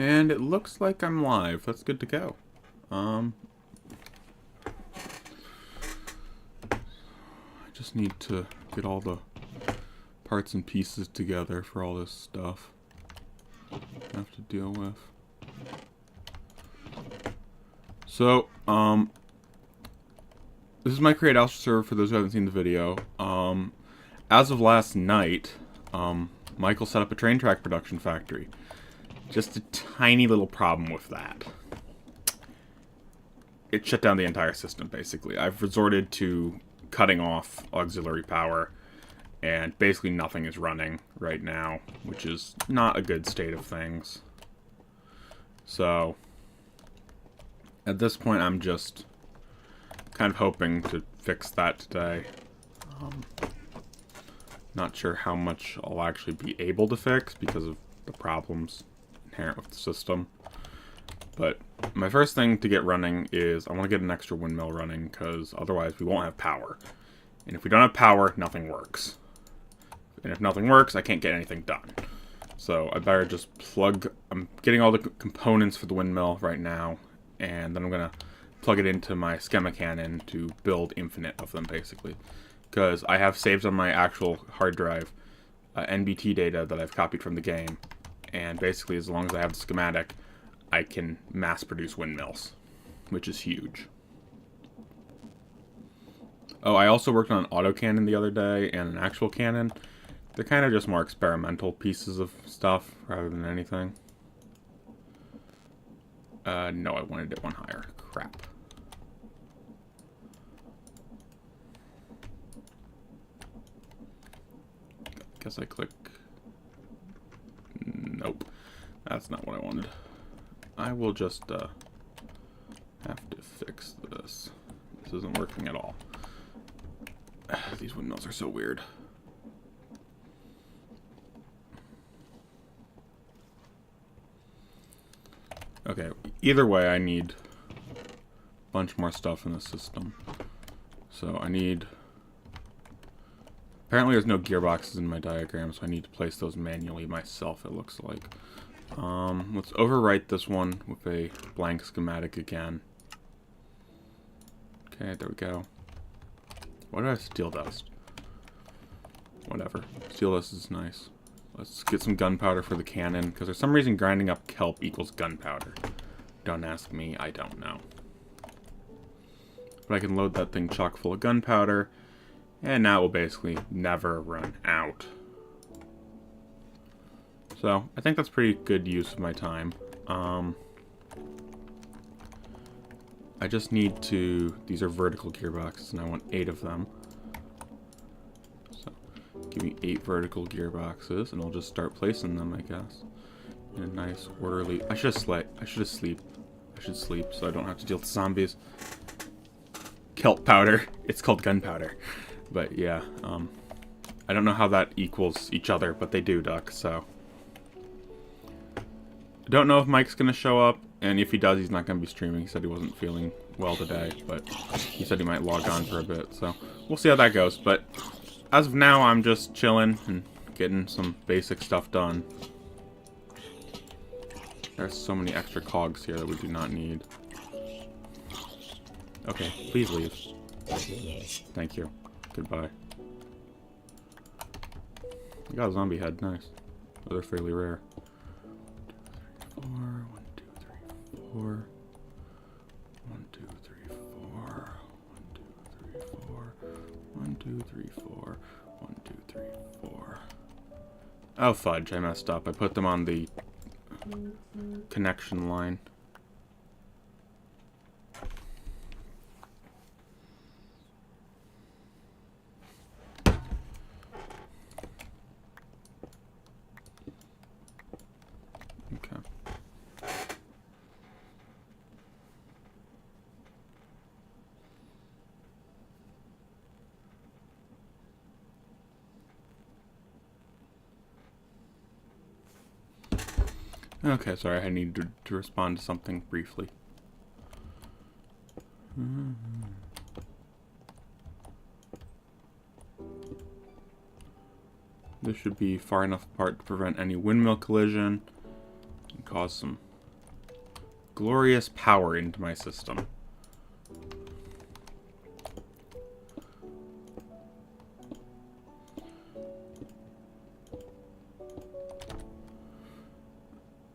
And it looks like I'm live. That's good to go. I just need to get all the parts and pieces together for all this stuff I have to deal with. So, this is my Create Astral server for those who haven't seen the video. As of last night, Michael set up a train track production factory. Just a tiny little problem with that. It shut down the entire system, basically. I've resorted to cutting off auxiliary power, and basically nothing is running right now, which is not a good state of things. So, at this point, I'm just kind of hoping to fix that today. Not sure how much I'll actually be able to fix because of the problems inherent with the system. But my first thing to get running is I want to get an extra windmill running, because otherwise we won't have power. And if we don't have power, nothing works. And if nothing works, I can't get anything done. So I better just plug... I'm getting all the components for the windmill right now, and then I'm going to plug it into my schema cannon to build infinite of them, basically. Because I have saved on my actual hard drive NBT data that I've copied from the game. And basically, as long as I have the schematic, I can mass produce windmills, which is huge. Oh, I also worked on an autocannon the other day and an actual cannon. They're kind of just more experimental pieces of stuff rather than anything. No, I wanted it one higher. Crap. Guess I click... Nope. That's not what I wanted. I will just have to fix this. This isn't working at all. These windmills are so weird. Okay, either way I need a bunch more stuff in the system. So I need... Apparently there's no gearboxes in my diagram, so I need to place those manually myself, it looks like. Let's overwrite this one with a blank schematic again. Okay, there we go. Why do I have steel dust? Whatever. Steel dust is nice. Let's get some gunpowder for the cannon, because for some reason grinding up kelp equals gunpowder. Don't ask me, I don't know. But I can load that thing chock full of gunpowder, and now it will basically never run out. So, I think that's pretty good use of my time. I just need to... These are vertical gearboxes, and I want 8 of them. So, give me 8 vertical gearboxes, and I'll just start placing them, I guess. In a nice, orderly... I should sleep, so I don't have to deal with zombies. Kelp powder. It's called gunpowder. But, yeah, I don't know how that equals each other, but they do, Duck, so... I don't know if Mike's going to show up, and if he does, he's not going to be streaming. He said he wasn't feeling well today, but he said he might log on for a bit, so we'll see how that goes. But as of now, I'm just chilling and getting some basic stuff done. There's so many extra cogs here that we do not need. Okay, please leave. Thank you. Goodbye. I got a zombie head, nice. They're fairly rare. 1, 2, 3, 4. 1, 2, 3, 4. 1, 2, 3, 4. 1, 2, 3, 4. 1, 2, 3, 4. Oh fudge, I messed up. I put them on the connection line. Okay. Okay, sorry, I need to respond to something briefly. This should be far enough apart to prevent any windmill collision and cause some glorious power into my system.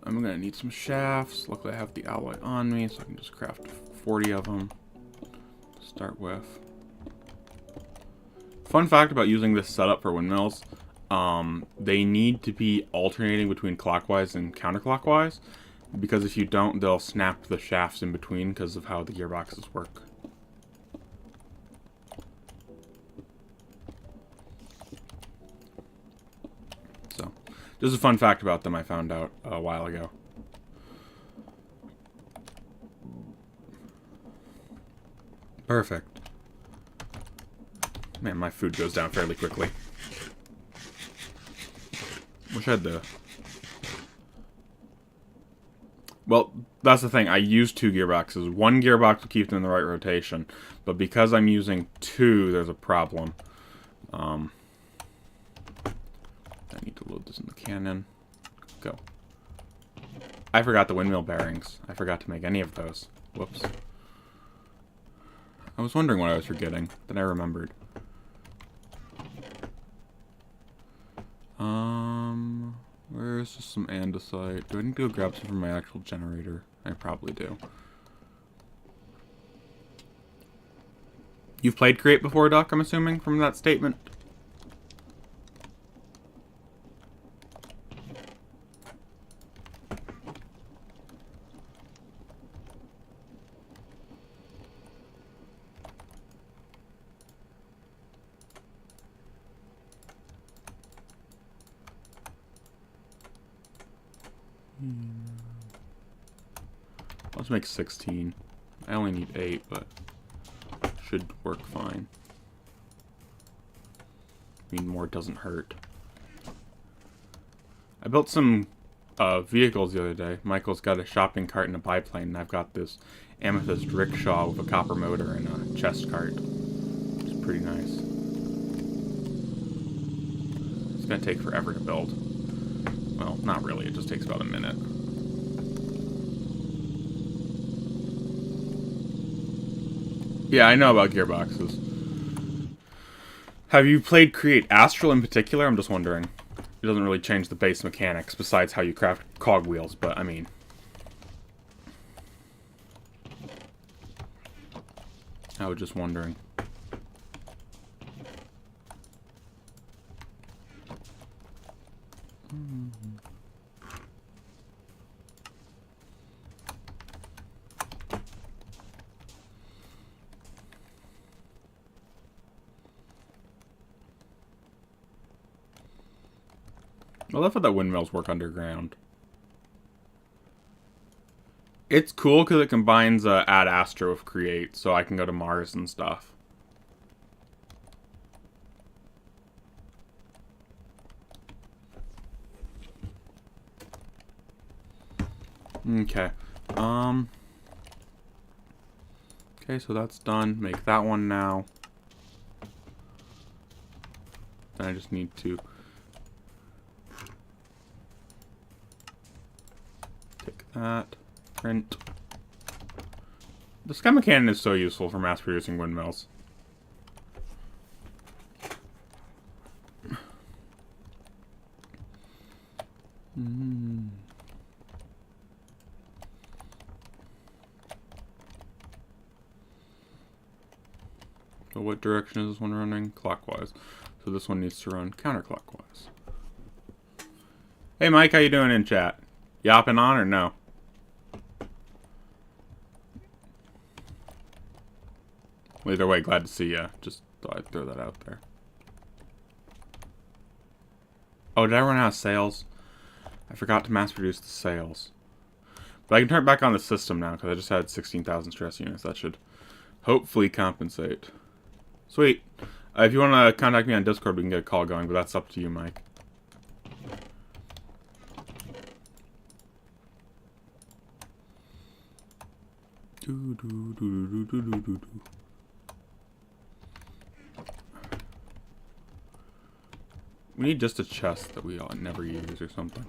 I'm gonna need some shafts. Luckily I have the alloy on me, so I can just craft 40 of them to start with. Fun fact about using this setup for windmills, they need to be alternating between clockwise and counterclockwise, because if you don't, they'll snap the shafts in between because of how the gearboxes work. So, just a fun fact about them I found out a while ago. Perfect. Man, my food goes down fairly quickly. Wish I had the... Well, that's the thing. I use 2 gearboxes. 1 gearbox will keep them in the right rotation. But because I'm using 2, there's a problem. I need to load this in the cannon. Go. I forgot the windmill bearings. I forgot to make any of those. Whoops. I was wondering what I was forgetting. Then I remembered. Where's just some andesite? Do I need to go grab some from my actual generator? I probably do. You've played Create before, Duck, I'm assuming, from that statement? Let's make 16. I only need 8, but should work fine. I mean, more doesn't hurt. I built some vehicles the other day. Michael's got a shopping cart and a biplane, and I've got this amethyst rickshaw with a copper motor and a chest cart. It's pretty nice. It's gonna take forever to build. Well, not really. It just takes about a minute. Yeah, I know about gearboxes. Have you played Create Astral in particular? I'm just wondering. It doesn't really change the base mechanics besides how you craft cogwheels, but I mean... I was just wondering. I love how that windmills work underground. It's cool because it combines Ad Astra with Create, so I can go to Mars and stuff. Okay. Okay, so that's done. Make that one now. Then I just need to take that. Print. The Schema Cannon is so useful for mass producing windmills. So what direction is this one running? Clockwise. So this one needs to run counterclockwise. Hey Mike, how you doing in chat? You hopping on or no? Well, either way, glad to see ya. Just thought I'd throw that out there. Oh, did I run out of sails? I forgot to mass produce the sails. But I can turn it back on the system now because I just had 16,000 stress units. That should hopefully compensate. Sweet. If you want to contact me on Discord, we can get a call going, but that's up to you, Mike. We need just a chest that we all never use or something.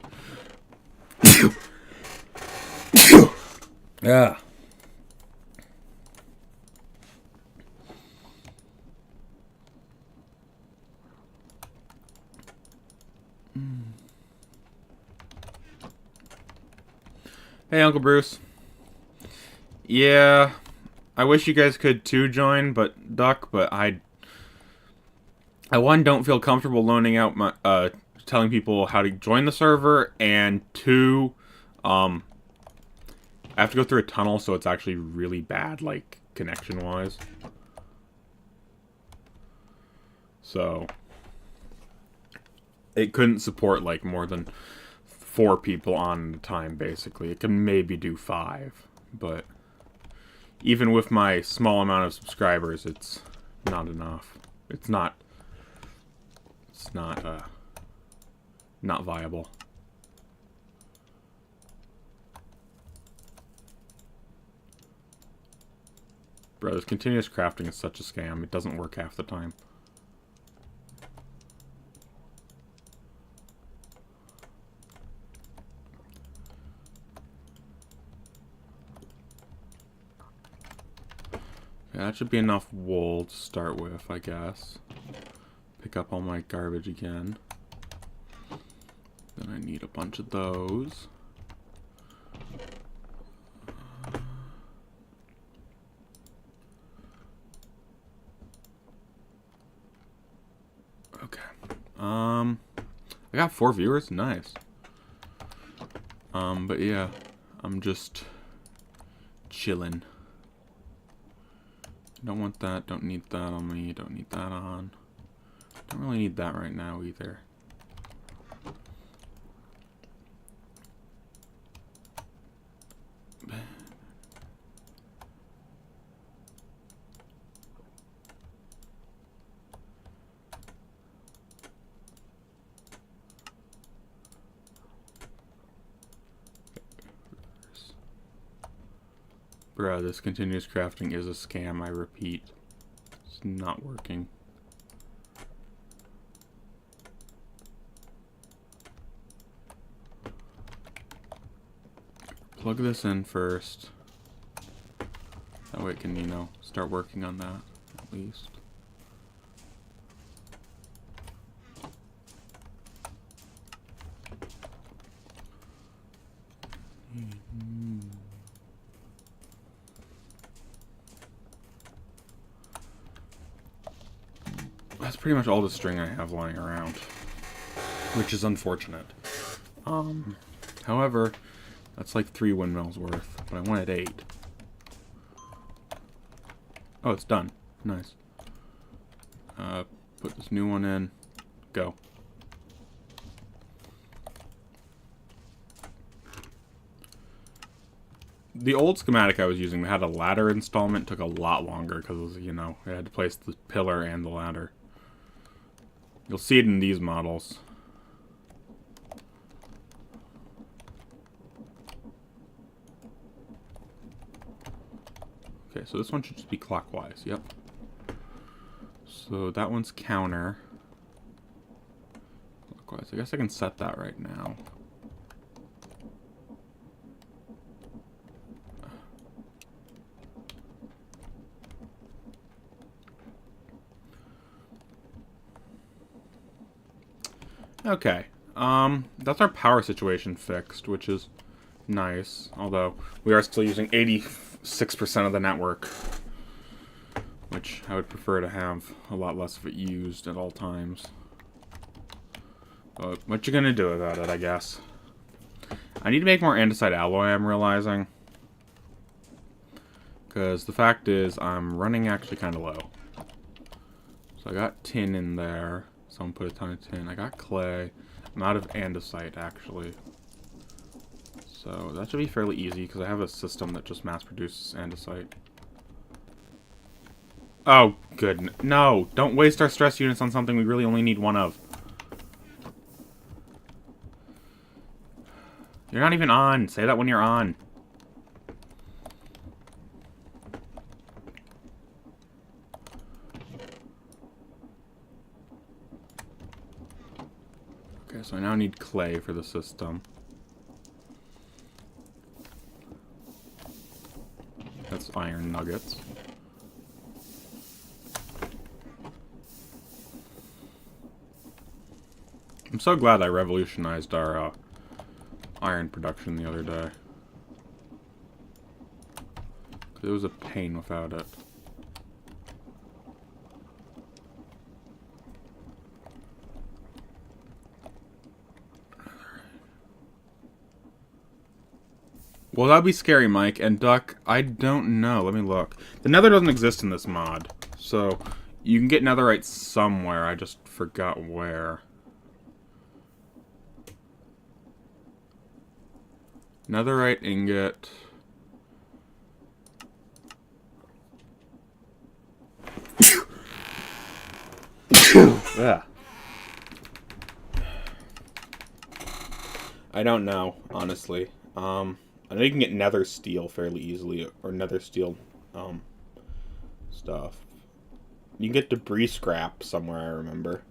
Yeah. Hey, Uncle Bruce. Yeah, I wish you guys could too join, but I one don't feel comfortable loaning out my telling people how to join the server, and two, um, I have to go through a tunnel, so it's actually really bad, like connection wise. So it couldn't support like more than 4 people on time. Basically, it can maybe do 5, but even with my small amount of subscribers, it's not enough. It's not. It's not viable. Bro, this continuous crafting is such a scam. It doesn't work half the time. Yeah, that should be enough wool to start with, I guess. Pick up all my garbage again. Then I need a bunch of those. Okay. I got 4 viewers. Nice. But yeah, I'm just chilling. Don't want that. Don't need that on me. Don't need that on. Don't really need that right now either. Bruh, this continuous crafting is a scam, I repeat. It's not working. Plug this in first. That way it can, you know, start working on that, at least. That's pretty much all the string I have lying around, which is unfortunate. However, that's like 3 windmills worth, but I wanted 8. Oh, it's done. Nice. Put this new one in. Go. The old schematic I was using that had a ladder installment took a lot longer because, you know, I had to place the pillar and the ladder. You'll see it in these models. Okay, so this one should just be clockwise. Yep. So that one's counter. Clockwise. I guess I can set that right now. Okay. That's our power situation fixed, which is nice. Although we are still using 86% of the network, which I would prefer to have a lot less of it used at all times. But what you gonna do about it, I guess. I need to make more andesite alloy, I'm realizing. Because the fact is, I'm running actually kind of low. So I got tin in there. Someone put a ton of tin. I got clay. I'm out of andesite, actually. So that should be fairly easy, because I have a system that just mass produces andesite. Oh, good. No, don't waste our stress units on something we really only need 1 of. You're not even on. Say that when you're on. Okay, so I now need clay for the system. targets. I'm so glad I revolutionized our iron production the other day. 'Cause it was a pain without it. Well, that'd be scary, Mike. And Duck, I don't know. Let me look. The nether doesn't exist in this mod. So, you can get netherite somewhere. I just forgot where. Netherite ingot. Yeah. I don't know, honestly. I know you can get nether steel fairly easily, or nether steel stuff. You can get debris scrap somewhere, I remember.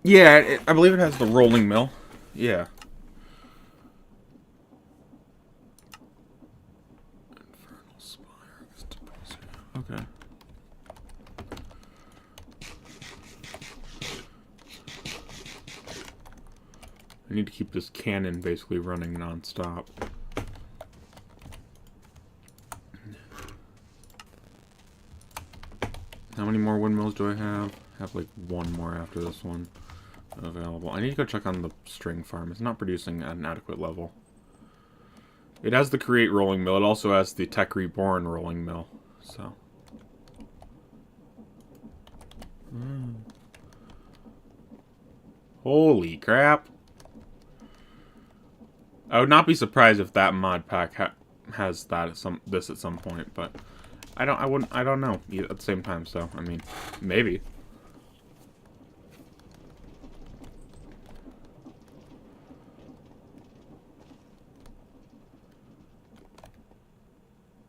Yeah, I believe it has the rolling mill. Yeah. Infernal Spire is depressing. Okay. I need to keep this cannon basically running non-stop. How many more windmills do I have? I have like one more after this one available. I need to go check on the string farm. It's not producing at an adequate level. It has the create rolling mill. It also has the tech reborn rolling mill. So. Holy crap. I would not be surprised if that mod pack has that at some point, but I don't know at the same time. So I mean, maybe.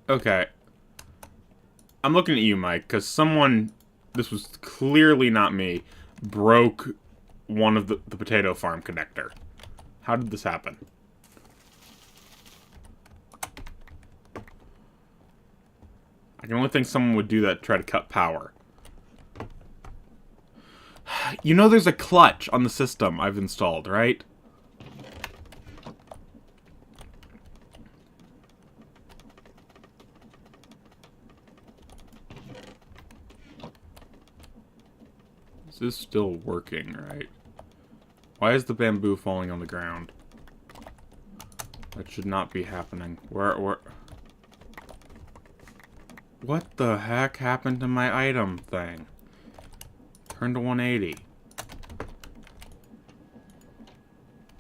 Okay, I'm looking at you, Mike, because someone, this was clearly not me, broke one of the potato farm connector. How did this happen? I can only think someone would do that to try to cut power. You know there's a clutch on the system I've installed, right? This is still working, right? Why is the bamboo falling on the ground? That should not be happening. Where? What the heck happened to my item thing? Turn to 180.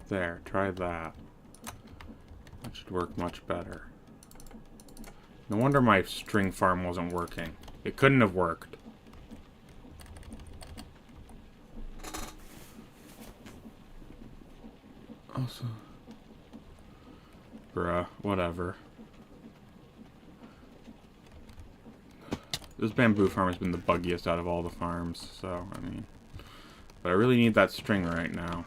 There, try that. That should work much better. No wonder my string farm wasn't working. It couldn't have worked. Also, bruh, whatever. This bamboo farm has been the buggiest out of all the farms, so, I mean... But I really need that string right now.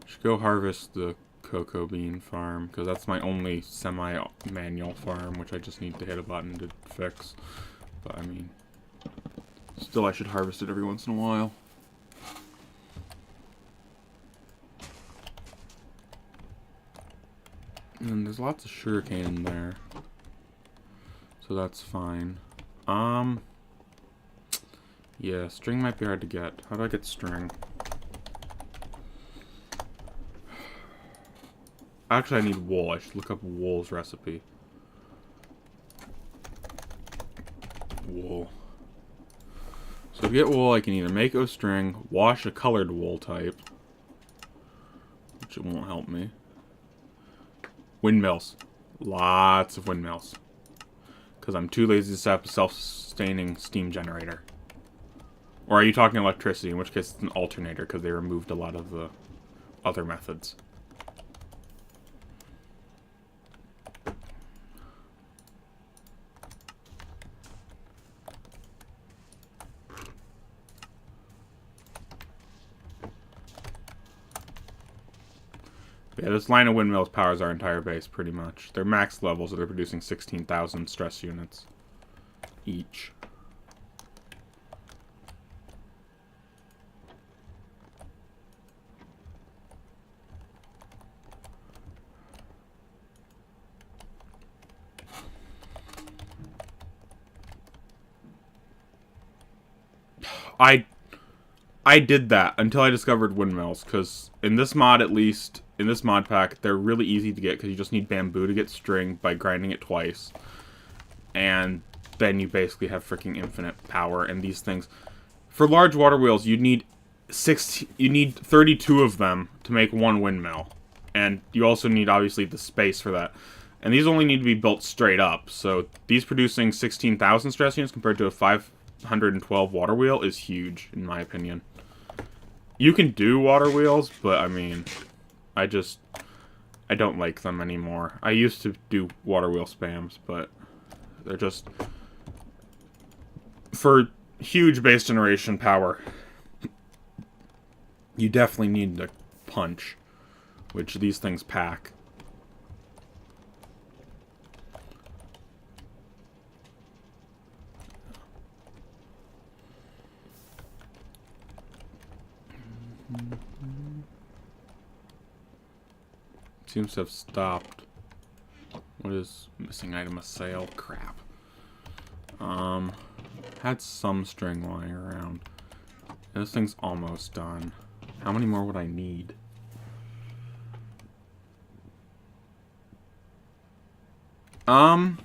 Should go harvest the cocoa bean farm, because that's my only semi-manual farm, which I just need to hit a button to fix. But, I mean... Still, I should harvest it every once in a while. And there's lots of sugarcane in there. So that's fine. Yeah, string might be hard to get. How do I get string? Actually, I need wool. I should look up wool's recipe. Wool. So to get wool, I can either make a string, wash a colored wool type, which it won't help me. Windmills. Lots of windmills. Because I'm too lazy to set up a self-sustaining steam generator. Or are you talking electricity, in which case it's an alternator, because they removed a lot of the other methods. Yeah, this line of windmills powers our entire base, pretty much. They're max levels, so they're producing 16,000 stress units each. I did that until I discovered windmills, because in this mod, at least, in this mod pack, they're really easy to get, because you just need bamboo to get string by grinding it twice. And then you basically have freaking infinite power, and these things... For large water wheels, you need 32 of them to make one windmill. And you also need, obviously, the space for that. And these only need to be built straight up, so these producing 16,000 stress units compared to a 512 water wheel is huge, in my opinion. You can do water wheels, but, I mean, I don't like them anymore. I used to do water wheel spams, but they're just... For huge base generation power, you definitely need the punch, which these things pack. Seems to have stopped. What is missing item? A sail? Crap. Had some string lying around. This thing's almost done. How many more would I need? I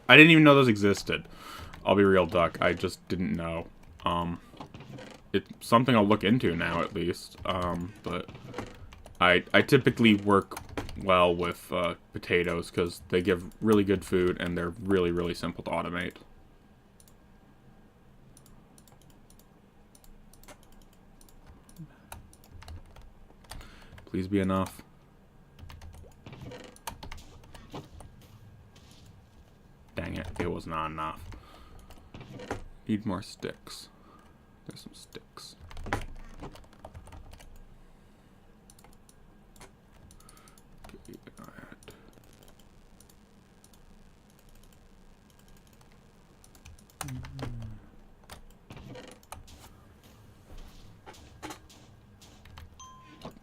didn't even know those existed. I'll be real, Duck. I just didn't know. It's something I'll look into now, at least. But I typically work well with potatoes because they give really good food and they're really, really simple to automate. Please be enough. Dang it, it was not enough. Need more sticks. There's some sticks.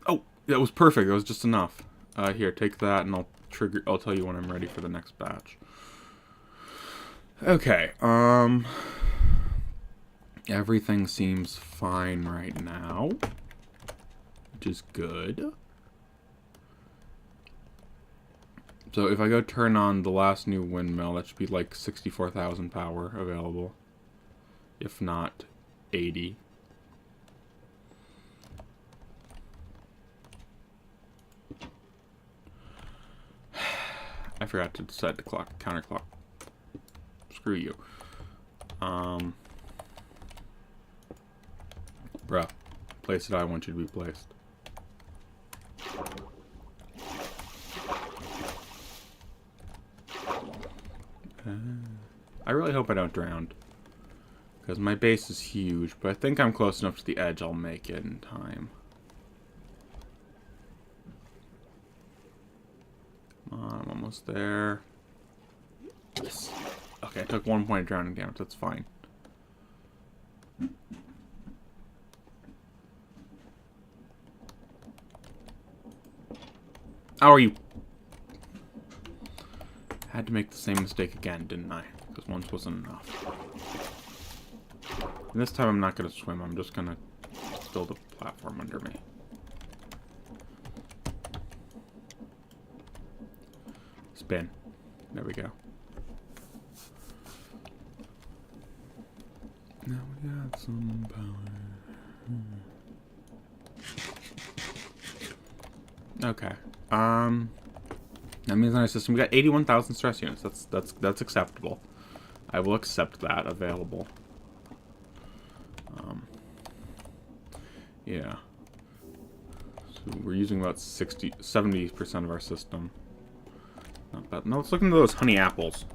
Oh, that was perfect. That was just enough. Here, take that, and I'll tell you when I'm ready for the next batch. Okay. Everything seems fine right now, which is good. So if I go turn on the last new windmill, that should be like 64,000 power available, if not 80. I forgot to set the clock, counter clock. Screw you. Bruh, place it I want you to be placed. I really hope I don't drown, because my base is huge, but I think I'm close enough to the edge I'll make it in time. Come on, I'm almost there. Yes. Okay, I took 1 point of drowning damage, that's fine. How are you? Had to make the same mistake again, didn't I? Because once wasn't enough. And this time I'm not going to swim, I'm just going to build a platform under me. Spin. There we go. Now we got some power. Okay. That means in our system we got 81,000 stress units. That's acceptable. I will accept that available. Yeah. So we're using about 70% of our system. Not bad. Now let's look into those honey apples.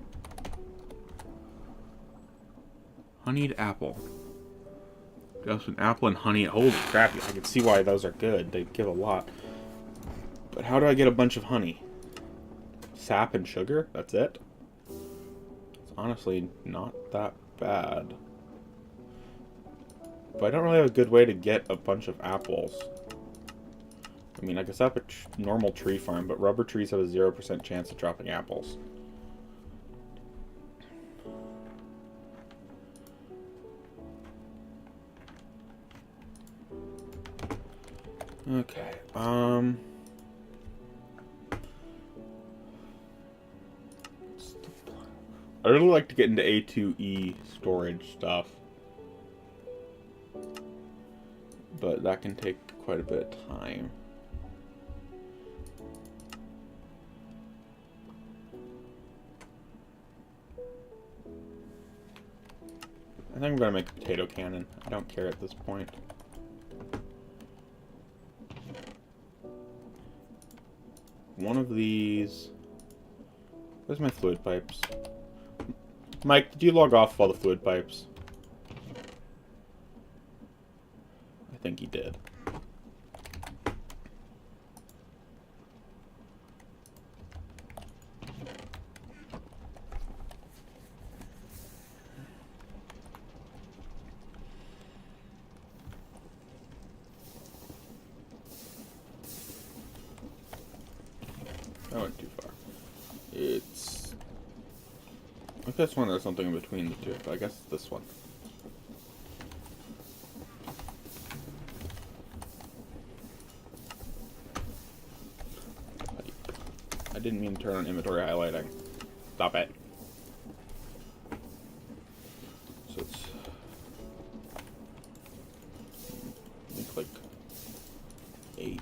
Honeyed apple. Just an apple and honey. Holy crap, I can see why those are good. They give a lot. But how do I get a bunch of honey? Sap and sugar? That's it? It's honestly not that bad. But I don't really have a good way to get a bunch of apples. I mean, I could set up a normal tree farm, but rubber trees have a 0% chance of dropping apples. Okay, I really like to get into A2E storage stuff. But that can take quite a bit of time. I think I'm gonna make a potato cannon. I don't care at this point. One of these... Where's my fluid pipes? Mike, did you log off all the fluid pipes? I think he did. I went too far. It's... I guess one there's something in between the two, but I guess it's this one. I didn't mean to turn on inventory highlighting. Stop it. So it's... I think like 8.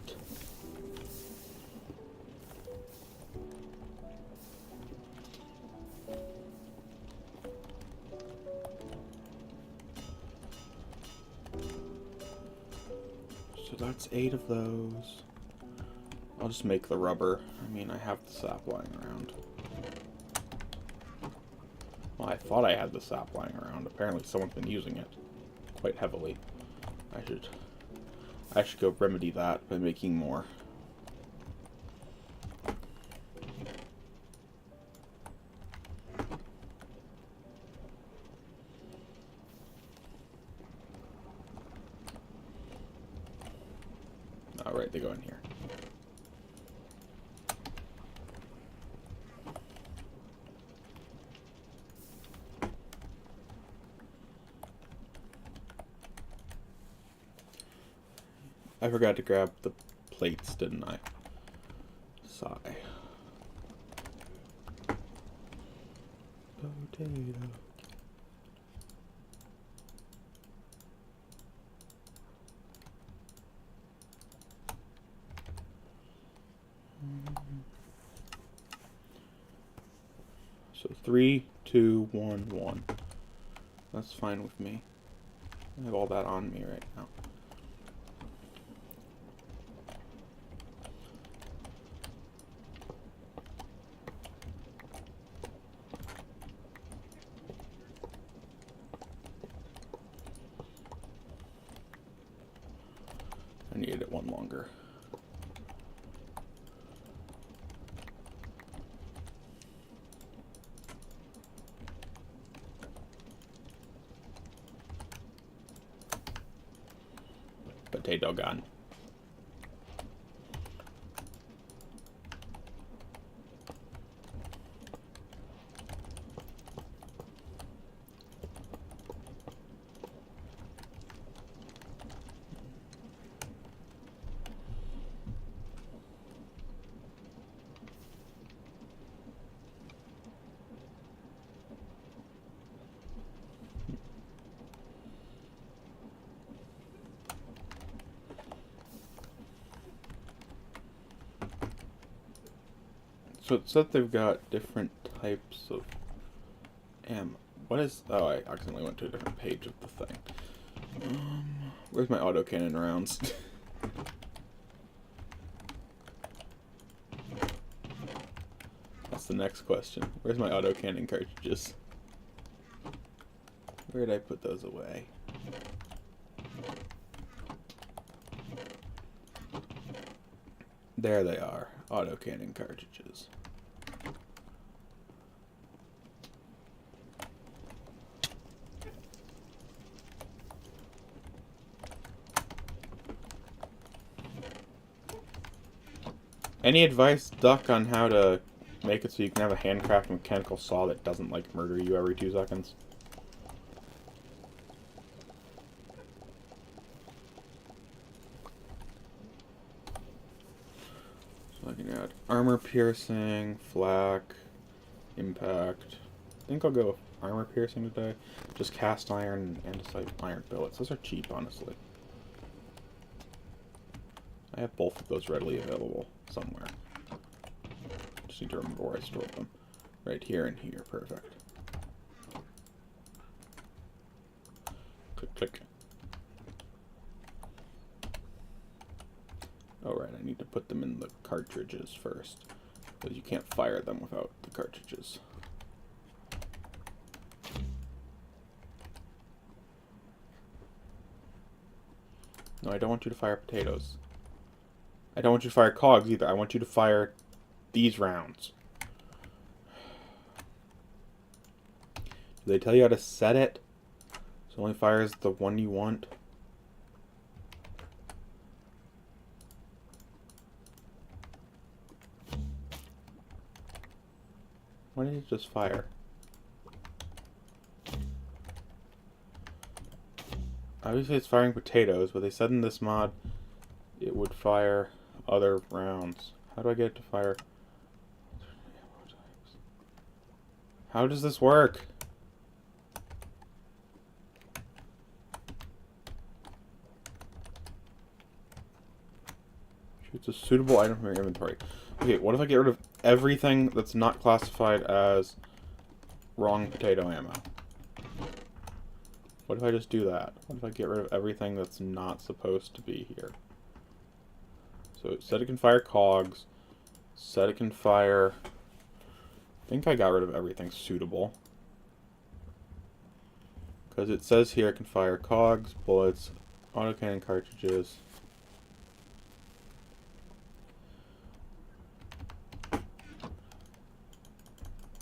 So that's 8 of those. I'll just make the rubber. I mean, I have the sap lying around. Well, I thought I had the sap lying around. Apparently someone's been using it quite heavily. I should go remedy that by making more. Alright, they go in here. I forgot to grab the plates, didn't I? Sigh. Potato. So 3, 2, 1, 1. That's fine with me. I have all that on me right now. I needed it one longer. Potato gun. So it said they've got different types of what is... Oh, I accidentally went to a different page of the thing. Where's my autocannon rounds? That's the next question. Where's my autocannon cartridges? Where did I put those away? There they are, autocannon cartridges. Any advice, Duck, on how to make it so you can have a handcrafted mechanical saw that doesn't, like, murder you every 2 seconds? So I can add armor piercing, flak, impact. I think I'll go with armor piercing today. Just cast iron and andesite iron billets. Those are cheap, honestly. I have both of those readily available somewhere. Just need to remember where I stored them. Right here and here. Perfect. Click, click. Oh, right. I need to put them in the cartridges first, because you can't fire them without the cartridges. No, I don't want you to fire potatoes. I don't want you to fire cogs either. I want you to fire these rounds. Do they tell you how to set it? So it only fires the one you want? Why did it just fire? Obviously it's firing potatoes, but they said in this mod it would fire other rounds. How do I get it to fire? How does this work? Choose a suitable item from your inventory. Okay, what if I get rid of everything that's not classified as wrong potato ammo? What if I just do that? What if I get rid of everything that's not supposed to be here? So it said it can fire cogs. Said it can fire... I think I got rid of everything suitable. Because it says here it can fire cogs, bullets, autocannon cartridges.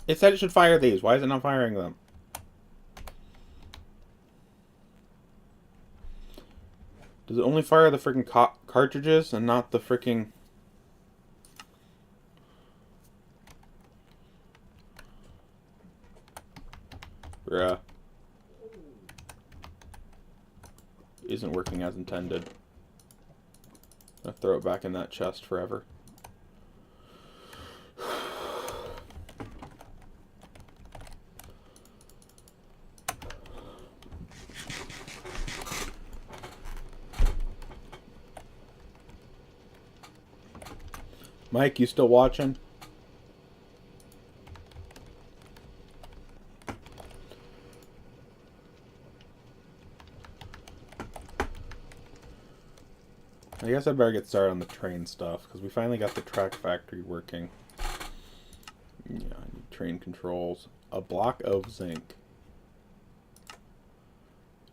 It said it should fire these. Why is it not firing them? Does it only fire the freaking cartridges and not the freaking... Bruh. Isn't working as intended. I'm gonna throw it back in that chest forever. Mike, you still watching? I guess I better get started on the train stuff, because we finally got the track factory working. Yeah, I need train controls. A block of zinc.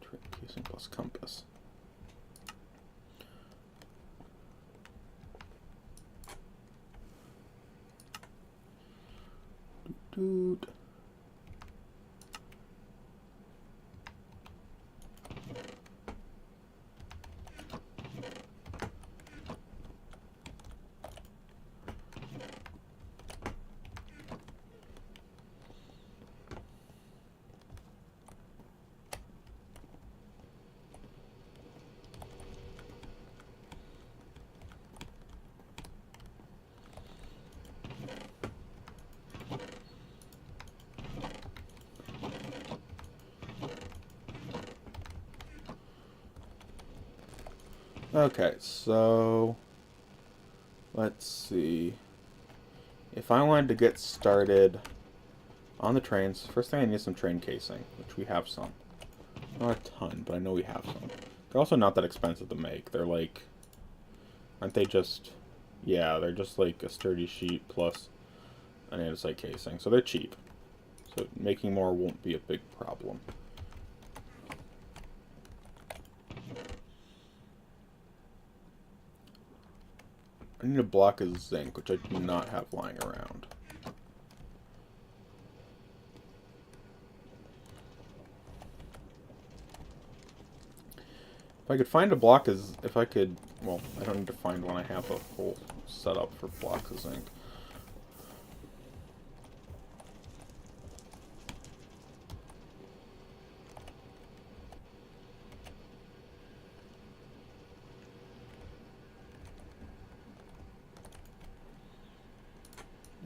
Train casing plus compass. Doot. Okay, so let's see. If I wanted to get started on the trains, first thing I need is some train casing, which we have some. Not a ton, but I know we have some. They're also not that expensive to make. They're like, aren't they just, yeah, they're just like a sturdy sheet plus an andesite casing. So they're cheap. So making more won't be a big problem. I need a block of zinc, which I do not have lying around. If I could find a block if I could, well, I don't need to find one. I have a whole setup for blocks of zinc.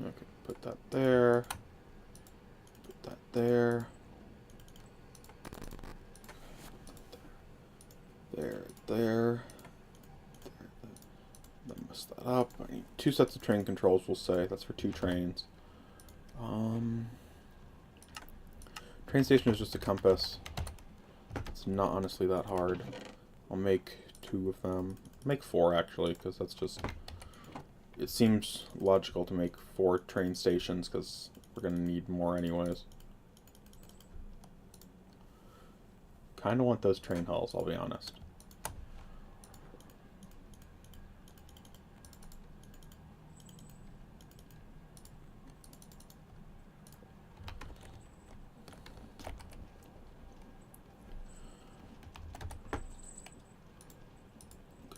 Okay, put that there. Put that there. There. Then mess that up. I need 2 sets of train controls, we'll say. That's for 2 trains. Train station is just a compass. It's not honestly that hard. I'll make 2 of them. Make 4 actually, because that's just... It seems logical to make 4 train stations, because we're going to need more anyways. Kind of want those train hulls, I'll be honest.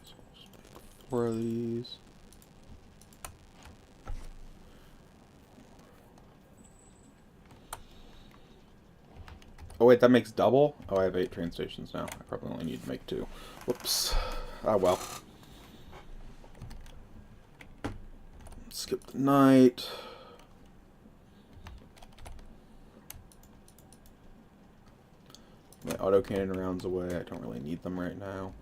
So I'll just make 4 of these. Oh wait, that makes double? Oh, I have 8 train stations now. I probably only need to make 2. Whoops. Ah, well. Skip the night. My autocannon rounds away. I don't really need them right now.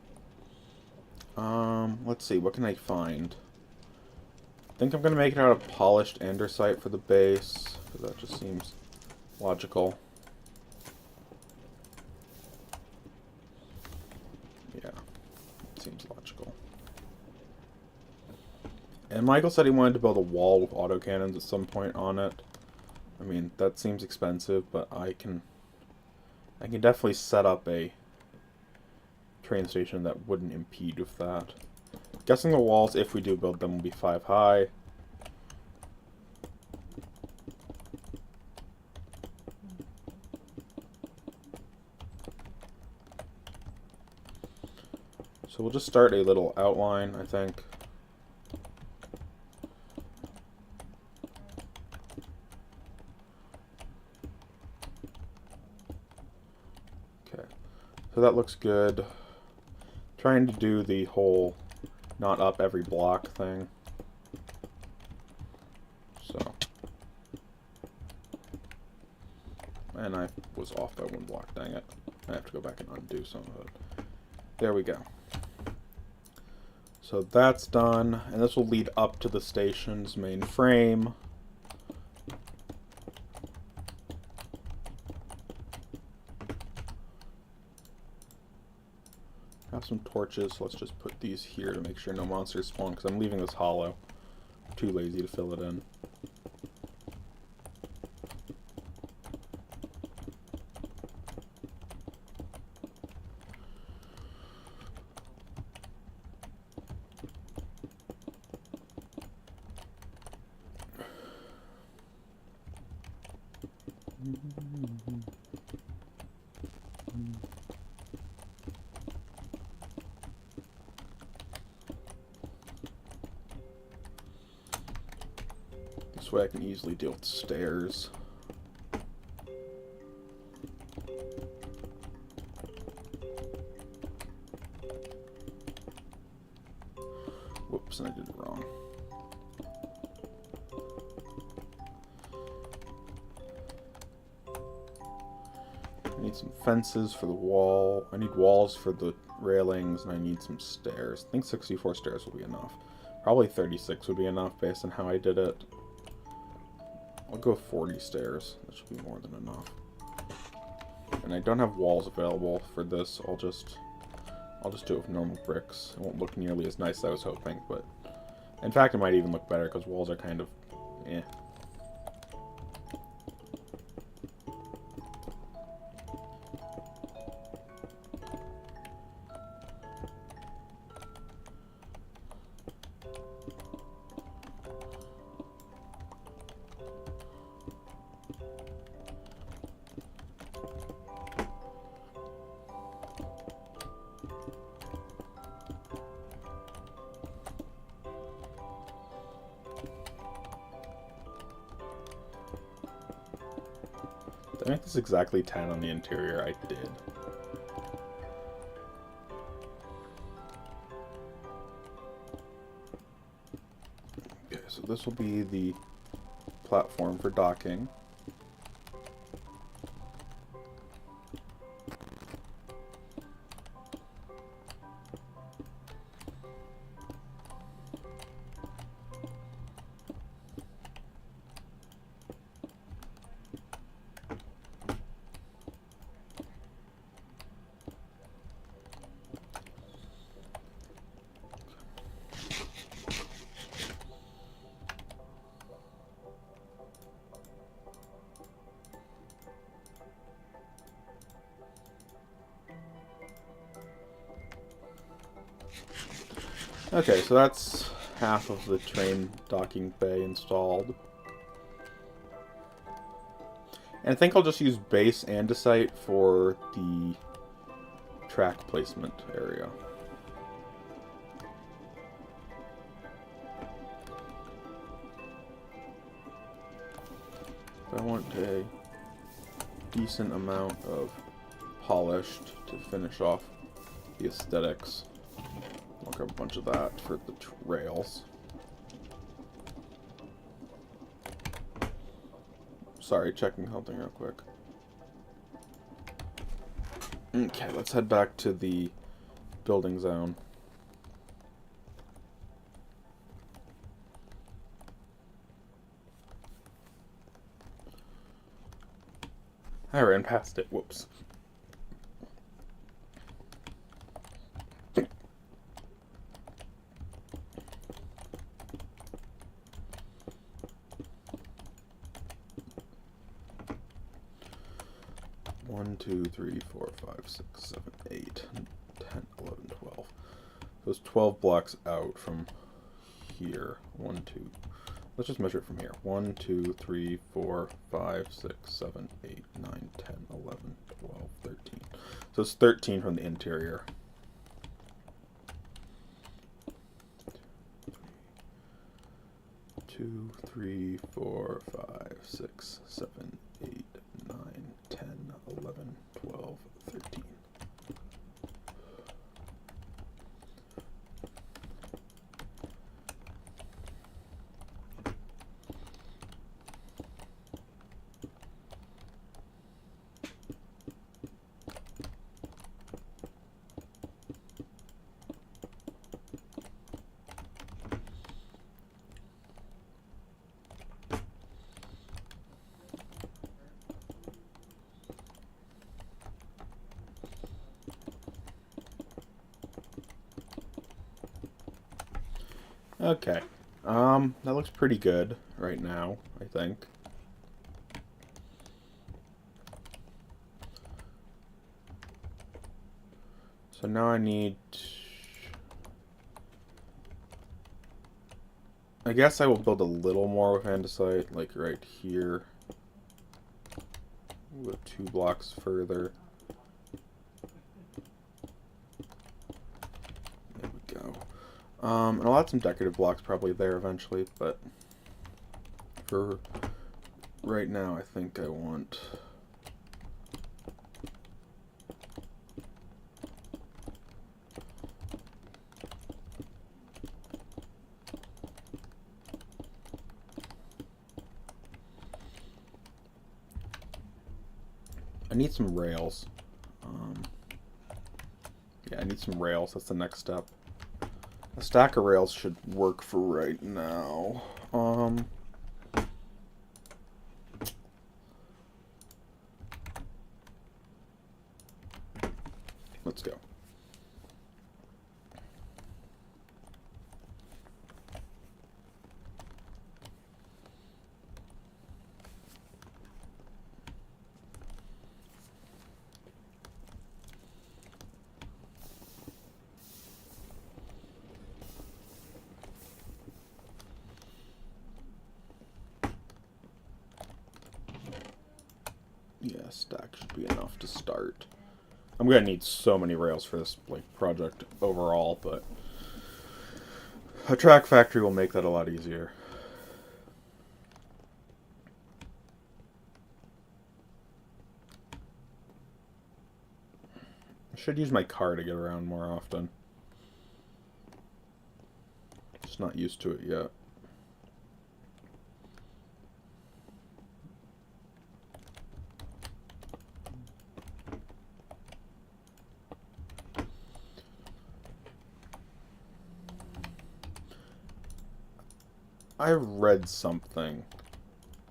Let's see. What can I find? I think I'm going to make it out of polished andesite for the base, because that just seems logical. Yeah, it seems logical. And Michael said he wanted to build a wall with autocannons at some point on it. I mean, that seems expensive, but I can definitely set up a train station that wouldn't impede with that. Guessing the walls, if we do build them, will be 5 high. So we'll just start a little outline, I think. Okay, so that looks good. Trying to do the whole not up every block thing. So. And I was off by 1 block, dang it. I have to go back and undo some of it. There we go. So that's done, and this will lead up to the station's main frame. Have some torches, so let's just put these here to make sure no monsters spawn, because I'm leaving this hollow. I'm too lazy to fill it in. This way I can easily deal with stairs. Whoops, I did it wrong. I need some fences for the wall. I need walls for the railings, and I need some stairs. I think 64 stairs will be enough. Probably 36 would be enough based on how I did it. I'll go 40 stairs. That should be more than enough. And I don't have walls available for this. I'll just do it with normal bricks. It won't look nearly as nice as I was hoping, but in fact it might even look better because walls are kind of eh. I make this exactly 10 on the interior? I did. Okay, so this will be the platform for docking. Okay, so that's half of the train docking bay installed. And I think I'll just use base andesite for the track placement area. I want a decent amount of polished to finish off the aesthetics. I'll grab a bunch of that for the rails. Sorry, checking something real quick. Okay, let's head back to the building zone. I ran past it. Whoops. One, 2, 3, 4, 5, 6, 7, 8, 10, 11, 12. So it's 12 blocks out from here. 1, 2. Let's just measure it from here. 1, 2, 3, 4, 5, 6, 7, 8, 9, 10, 11, 12, 13. So it's 13 from the interior. 2, 3, 4, 5, 6, 7, 8, 9, 10, 11, 12, 13. Okay, that looks pretty good right now, I think. So now I need... I guess I will build a little more with andesite, like right here. We'll go 2 blocks further. There we go. And I'll add some decorative blocks probably there eventually, but for right now I think I want... I need some rails. Yeah, I need some rails. That's the next step. A stack of rails should work for right now. Let's go. Yeah, stack should be enough to start. I'm gonna need so many rails for this project overall, but a track factory will make that a lot easier. should use my car to get around more often. Just not used to it yet. I read something.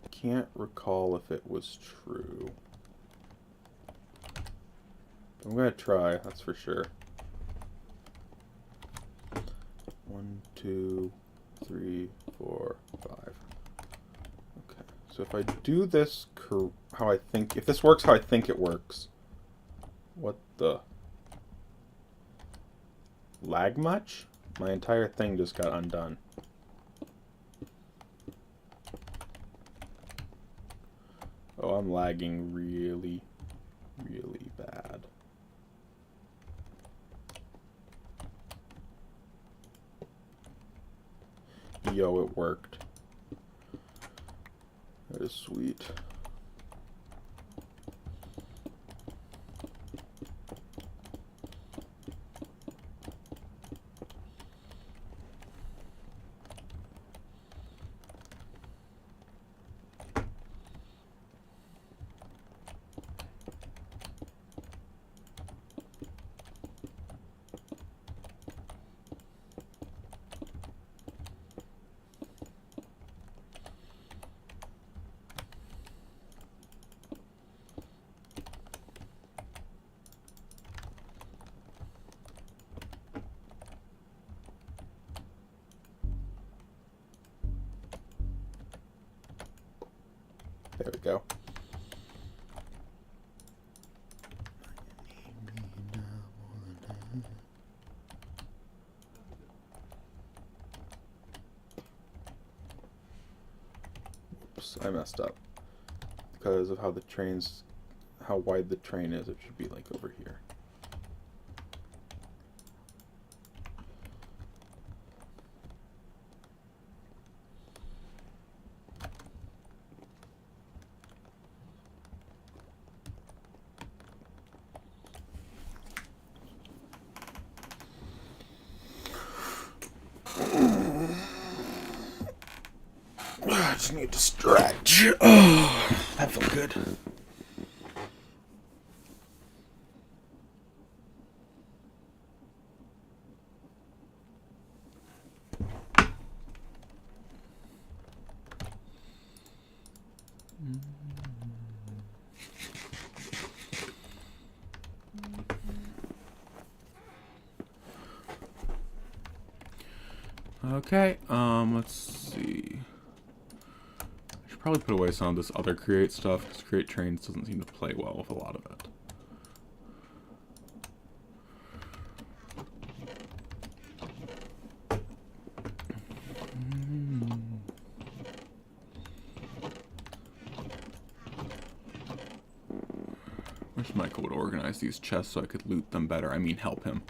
Can't recall if it was true. I'm gonna try, that's for sure. 1, 2, 3, 4, 5. Okay, so if I do this how I think, if this works how I think it works, what the? Lag much? My entire thing just got undone. Oh, I'm lagging really, really bad. Yo, it worked. That is sweet. There we go. Oops, I messed up. Because of how the train's, how wide the train is, it should be like over here. I just need to stretch. Oh, that felt good. Okay, let's see. I should probably put away some of this other create stuff, because create trains doesn't seem to play well with a lot of it. Wish Michael would organize these chests so I could loot them better. I mean, help him.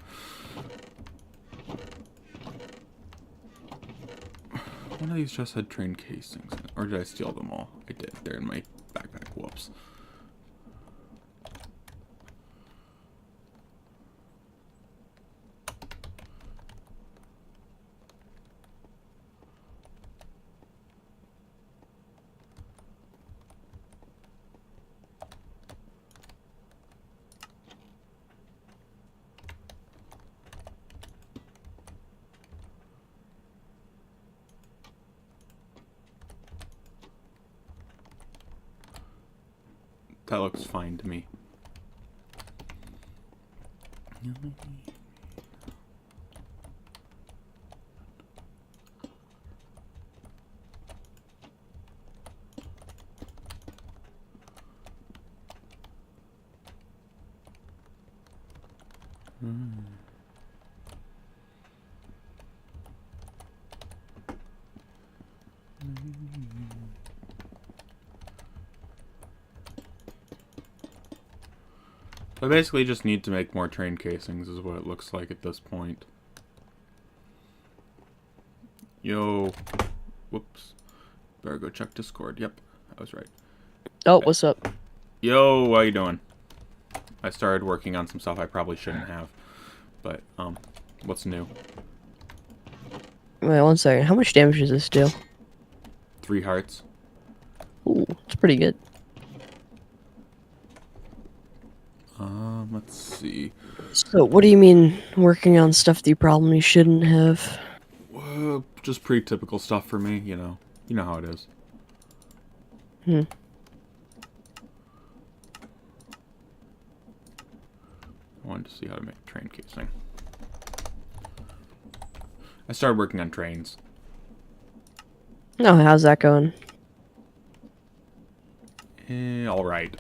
One of these chests had train casings in it. Or did I steal them all? I did. They're in my backpack. Whoops. That looks fine to me. I basically just need to make more train casings is what it looks like at this point. Yo. Whoops. Better go check Discord. Yep, I was right. Oh, what's up? Yo, how you doing? I started working on some stuff I probably shouldn't have. But, what's new? Wait, 1 second. How much damage does this do? 3 hearts. Ooh, it's pretty good. Let's see. So, what do you mean working on stuff that you probably shouldn't have? Just pretty typical stuff for me, you know. You know how it is. Hmm. I wanted to see how to make a train casing. I started working on trains. Oh, how's that going? Alright.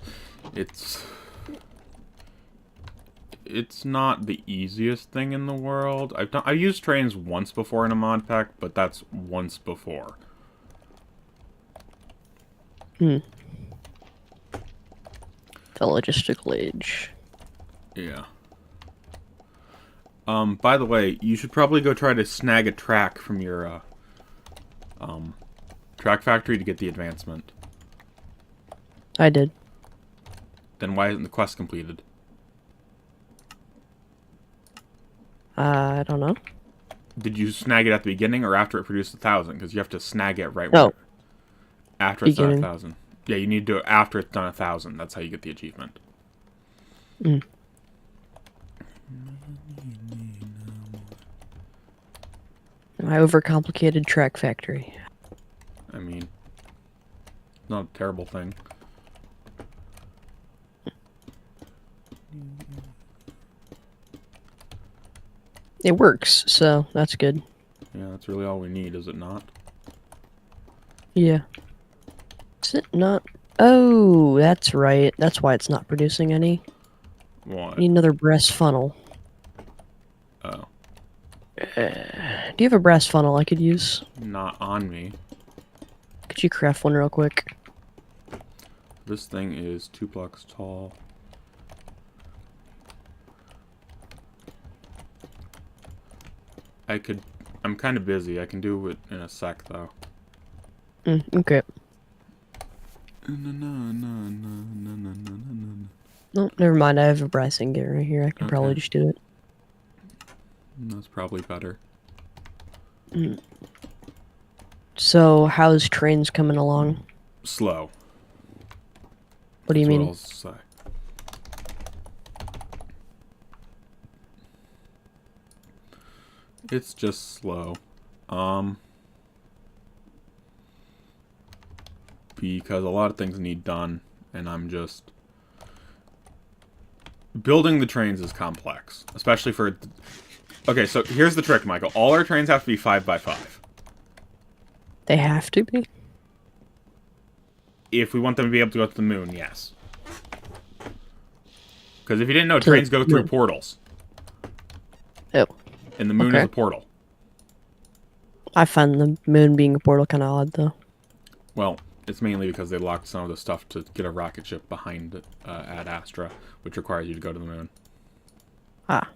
It's not the easiest thing in the world. I've used trains once before in a mod pack, but that's once before. The logistical age. Yeah. By the way, you should probably go try to snag a track from your, track factory to get the advancement. I did. Then why isn't the quest completed? I don't know. Did you snag it at the beginning or after it produced 1,000? Because you have to snag it right No. after it's done Beginning. 1,000. Yeah, you need to do it after it's done 1,000. That's how you get the achievement. My overcomplicated track factory. I mean, not a terrible thing. It works, so that's good. Yeah, that's really all we need, is it not? Yeah. Is it not? Oh, that's right. That's why it's not producing any. What? Need another brass funnel. Oh. Do you have a brass funnel I could use? Not on me. Could you craft one real quick? This thing is 2 blocks tall. I'm kind of busy. I can do it in a sec, though. Okay. No, never mind. I have a brass ingot right here. I can probably just do it. That's probably better. So, how's trains coming along? Slow. What do you mean? What I'll say. It's just slow. Because a lot of things need done, and I'm just... Building the trains is complex, especially for... Okay, so here's the trick, Michael. All our trains have to be 5x5. They have to be? If we want them to be able to go to the moon, yes. Because if you didn't know, trains go through portals. Oh. And the moon is a portal. I find the moon being a portal kind of odd, though. Well, it's mainly because they locked some of the stuff to get a rocket ship behind at Astra, which requires you to go to the moon. Ah.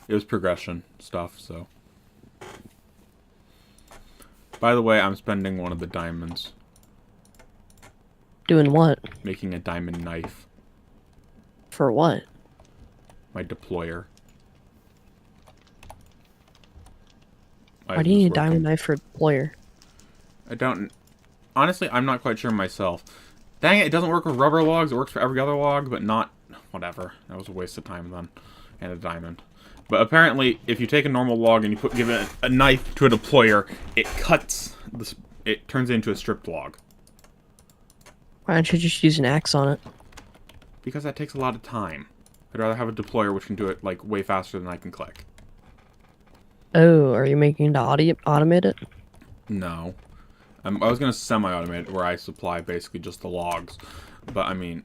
It was progression stuff, so... By the way, I'm spending one of the diamonds. Doing what? Making a diamond knife. For what? My deployer. Why do you need a diamond knife for a deployer? I don't... Honestly, I'm not quite sure myself. Dang it doesn't work with rubber logs. It works for every other log, but not... Whatever. That was a waste of time then. And a diamond. But apparently, if you take a normal log and you give it a knife to a deployer, it cuts... It turns it into a stripped log. Why don't you just use an axe on it? Because that takes a lot of time. I'd rather have a deployer which can do it, like, way faster than I can click. Oh, are you making it to automate it? No. I was going to semi-automate it, where I supply basically just the logs. But, I mean...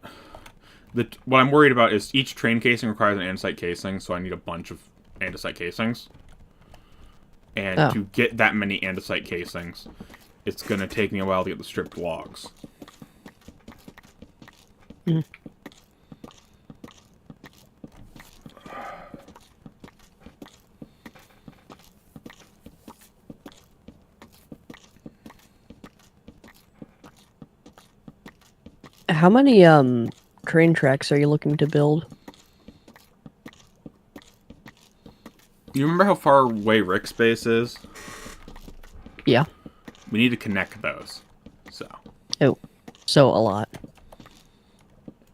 what I'm worried about is each train casing requires an andesite casing, so I need a bunch of andesite casings. And to get that many andesite casings, it's going to take me a while to get the stripped logs. How many train tracks are you looking to build? You remember how far away Rick's base is? Yeah. We need to connect those. So. Oh, so a lot.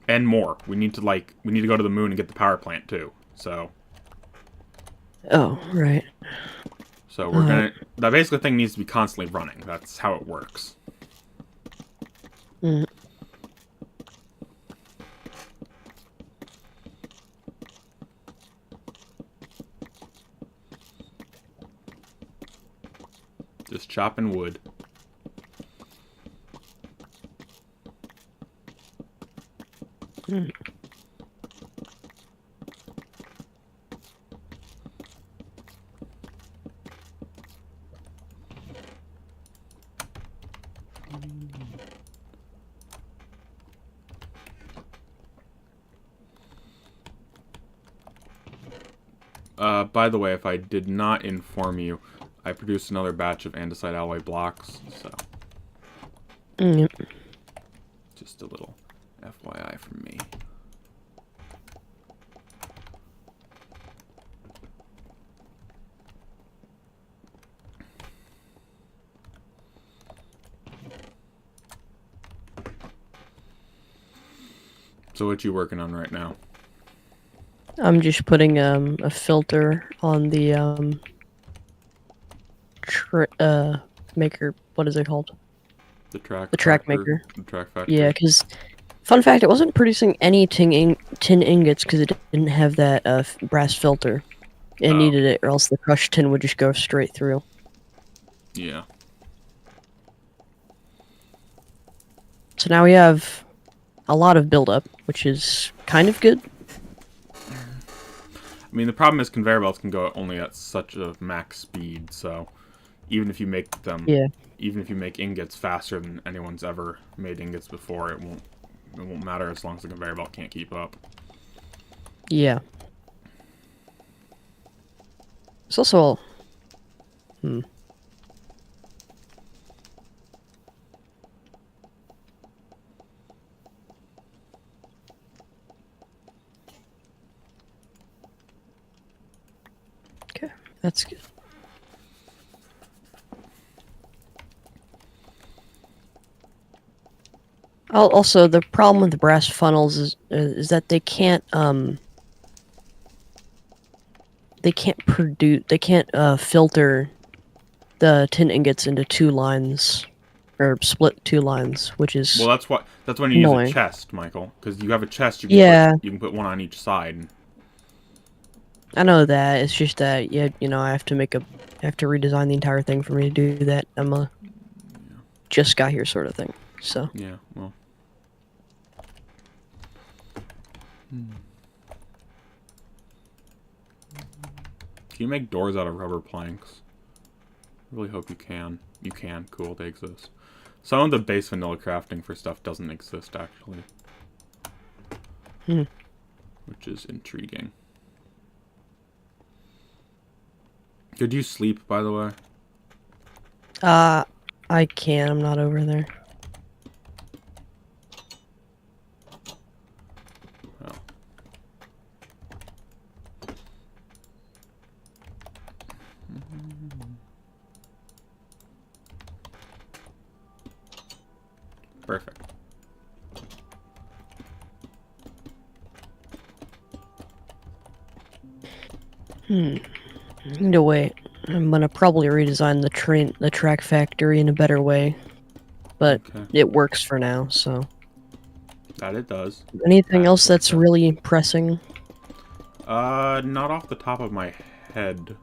And more. We need to go to the moon and get the power plant too. So. Oh, right. So we're gonna. That basically thing needs to be constantly running. That's how it works. Mm. Just chopping wood. Mm. By the way, if I did not inform you, I produced another batch of andesite alloy blocks, so Yep. just a little FYI from me. So what you working on right now? I'm just putting a filter on the maker. What is it called? The track. The track factor, maker. The track factor. Yeah, because fun fact, it wasn't producing any tin ingots because it didn't have that brass filter. It needed it, or else the crushed tin would just go straight through. Yeah. So now we have a lot of buildup, which is kind of good. I mean, the problem is conveyor belts can go only at such a max speed, so even if you make them, even if you make ingots faster than anyone's ever made ingots before, it won't matter as long as the conveyor belt can't keep up. Yeah. It's also Okay, that's good. Also, the problem with the brass funnels is that they can't filter the tin ingots into two lines or split two lines, which is Well, that's when you annoying. use a chest, Michael, because you have a chest. You can put one on each side. I know that. It's just that I have to redesign the entire thing for me to do that. I'm a just got here sort of thing. So yeah, well. Can you make doors out of rubber planks? I really hope you can. You can. Cool, they exist. Some of the base vanilla crafting for stuff doesn't exist, actually. Which is intriguing. Could you sleep, by the way? I can't. I'm not over there. Oh. Perfect. I need to wait. I'm gonna probably redesign the track factory in a better way, but it works for now. So that it does. Anything else that's really pressing? Not off the top of my head.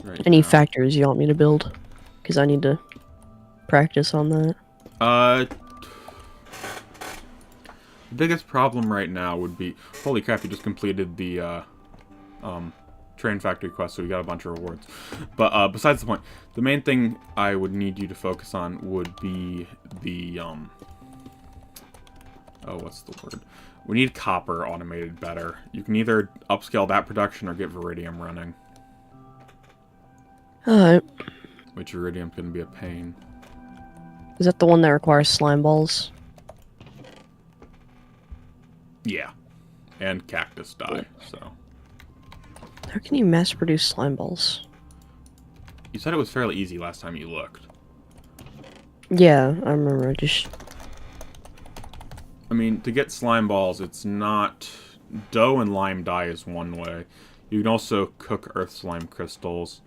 Right Any now. factors you want me to build? Because I need to practice on that. The biggest problem right now would be... Holy crap, you just completed the, train factory quest, so we got a bunch of rewards. But, besides the point, the main thing I would need you to focus on would be the, oh, what's the word? We need copper automated better. You can either upscale that production or get Viridium running. Alright. Which Viridium's gonna be a pain. Is that the one that requires slime balls? Yeah. And cactus dye, so... How can you mass produce slime balls? You said it was fairly easy last time you looked. Yeah, I remember. I mean, to get slime balls, it's not... Dough and lime dye is one way. You can also cook earth slime crystals.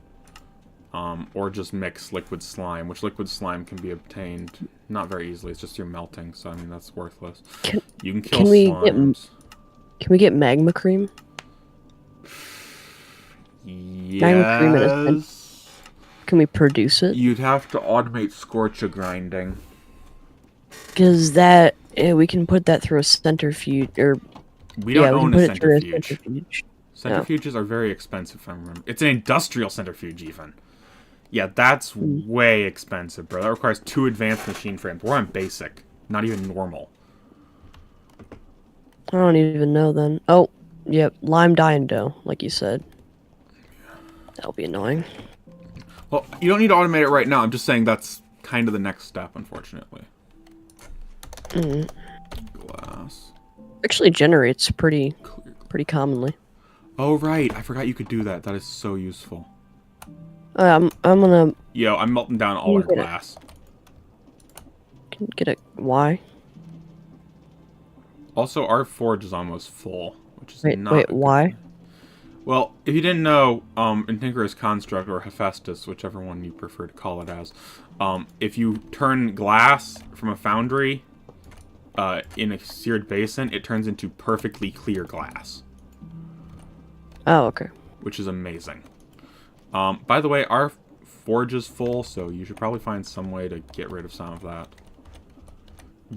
Or just mix liquid slime, which liquid slime can be obtained not very easily. It's just through melting, so I mean, that's worthless. You can kill slimes. Can we get magma cream? Magma cream in a Yes. Can we produce it? You'd have to automate scorcha grinding. Because we can put that through a centrifuge, or We don't own a centrifuge. Centrifuge. Centrifuges are very expensive, if I remember. It's an industrial centrifuge, even. Yeah, that's way expensive, bro. That requires 2 advanced machine frames. We're on basic, not even normal. I don't even know then. Oh, yep, lime dye and dough, like you said. That'll be annoying. Well, you don't need to automate it right now. I'm just saying that's kind of the next step, unfortunately. Glass. Actually generates pretty commonly. Oh, right. I forgot you could do that. That is so useful. I'm gonna... Yo, I'm melting down all our glass. Can get it. Why? Also, our forge is almost full, which is not... Wait, why? Well, if you didn't know, in Tinkerer's Construct, or Hephaestus, whichever one you prefer to call it as, if you turn glass from a foundry in a seared basin, it turns into perfectly clear glass. Oh, okay. Which is amazing. By the way, our forge is full, so you should probably find some way to get rid of some of that.